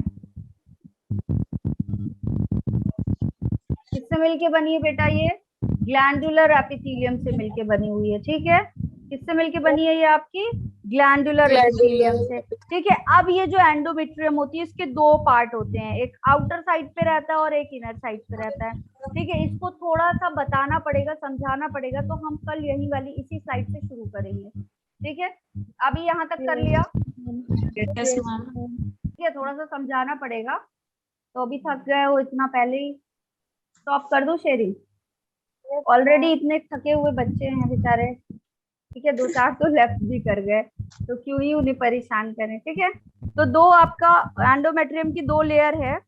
किससे मिलके बनी है बेटा ये? ग्लैंडुलर एपिथेलियम से मिलके बनी हुई है। ठीक है, किससे मिलके बनी है ये आपकी ग्लैंडुलर एपिथेलियम से। ठीक है, अब ये जो एंडोमेट्रियम होती है इसके दो पार्ट होते हैं, एक आउटर साइड पे रहता है और एक इनर साइड पे रहता है। ठीक है, इसको थोड़ा सा बताना पड़ेगा, समझाना पड़ेगा, तो हम कल यही वाली इसी स्लाइड से शुरू करेंगे। ठीक है, अभी यहाँ तक कर लिया? Yes, ma'am. ठीक है, थोड़ा सा समझाना पड़ेगा, तो अभी थक गए हो इतना, पहले ही स्टॉप कर दो शेयरिंग। ऑलरेडी इतने थके हुए बच्चे हैं बेचारे। ठीक है, 2-4 तो लेफ्ट भी कर गए, तो क्यों ही उन्हें परेशान करें। ठीक है, तो दो आपका एंडोमेट्रियम की दो लेयर है।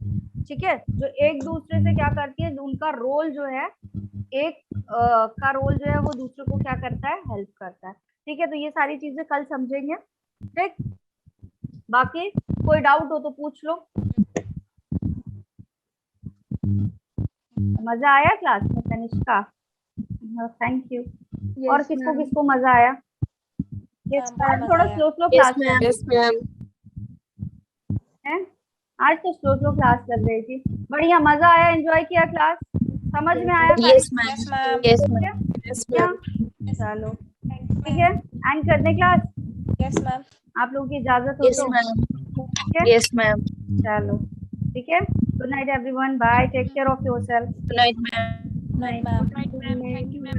ठीक है, जो एक दूसरे से क्या करती है, उनका रोल जो है, एक का रोल जो है वो दूसरे को क्या करता है, हेल्प करता है। ठीक है, तो ये सारी चीजें कल समझेंगे। ठीक, बाकी कोई डाउट हो तो पूछ लो। मजा आया क्लास में तनिष्का? Thank you. और किसको किसको मजा आया? थोड़ा स्लो क्लास है। Yes, ma'am. आज तो स्लो क्लास लग रही थी। बढ़िया, मजा आया, एंजॉय किया क्लास, समझ में आया? Yes, ma'am. Yes, ma'am. Yes, क्या? ma'am. चलो ठीक है, एंड कर दे क्लास। Yes, ma'am. आप लोगों की इजाजत हो Yes, तो? ma'am. ठीक है, Yes, ma'am. चलो ठीक है, good night everyone, bye, take care of yourself. Good night, ma'am. Good night, ma'am. Thank you, ma'am.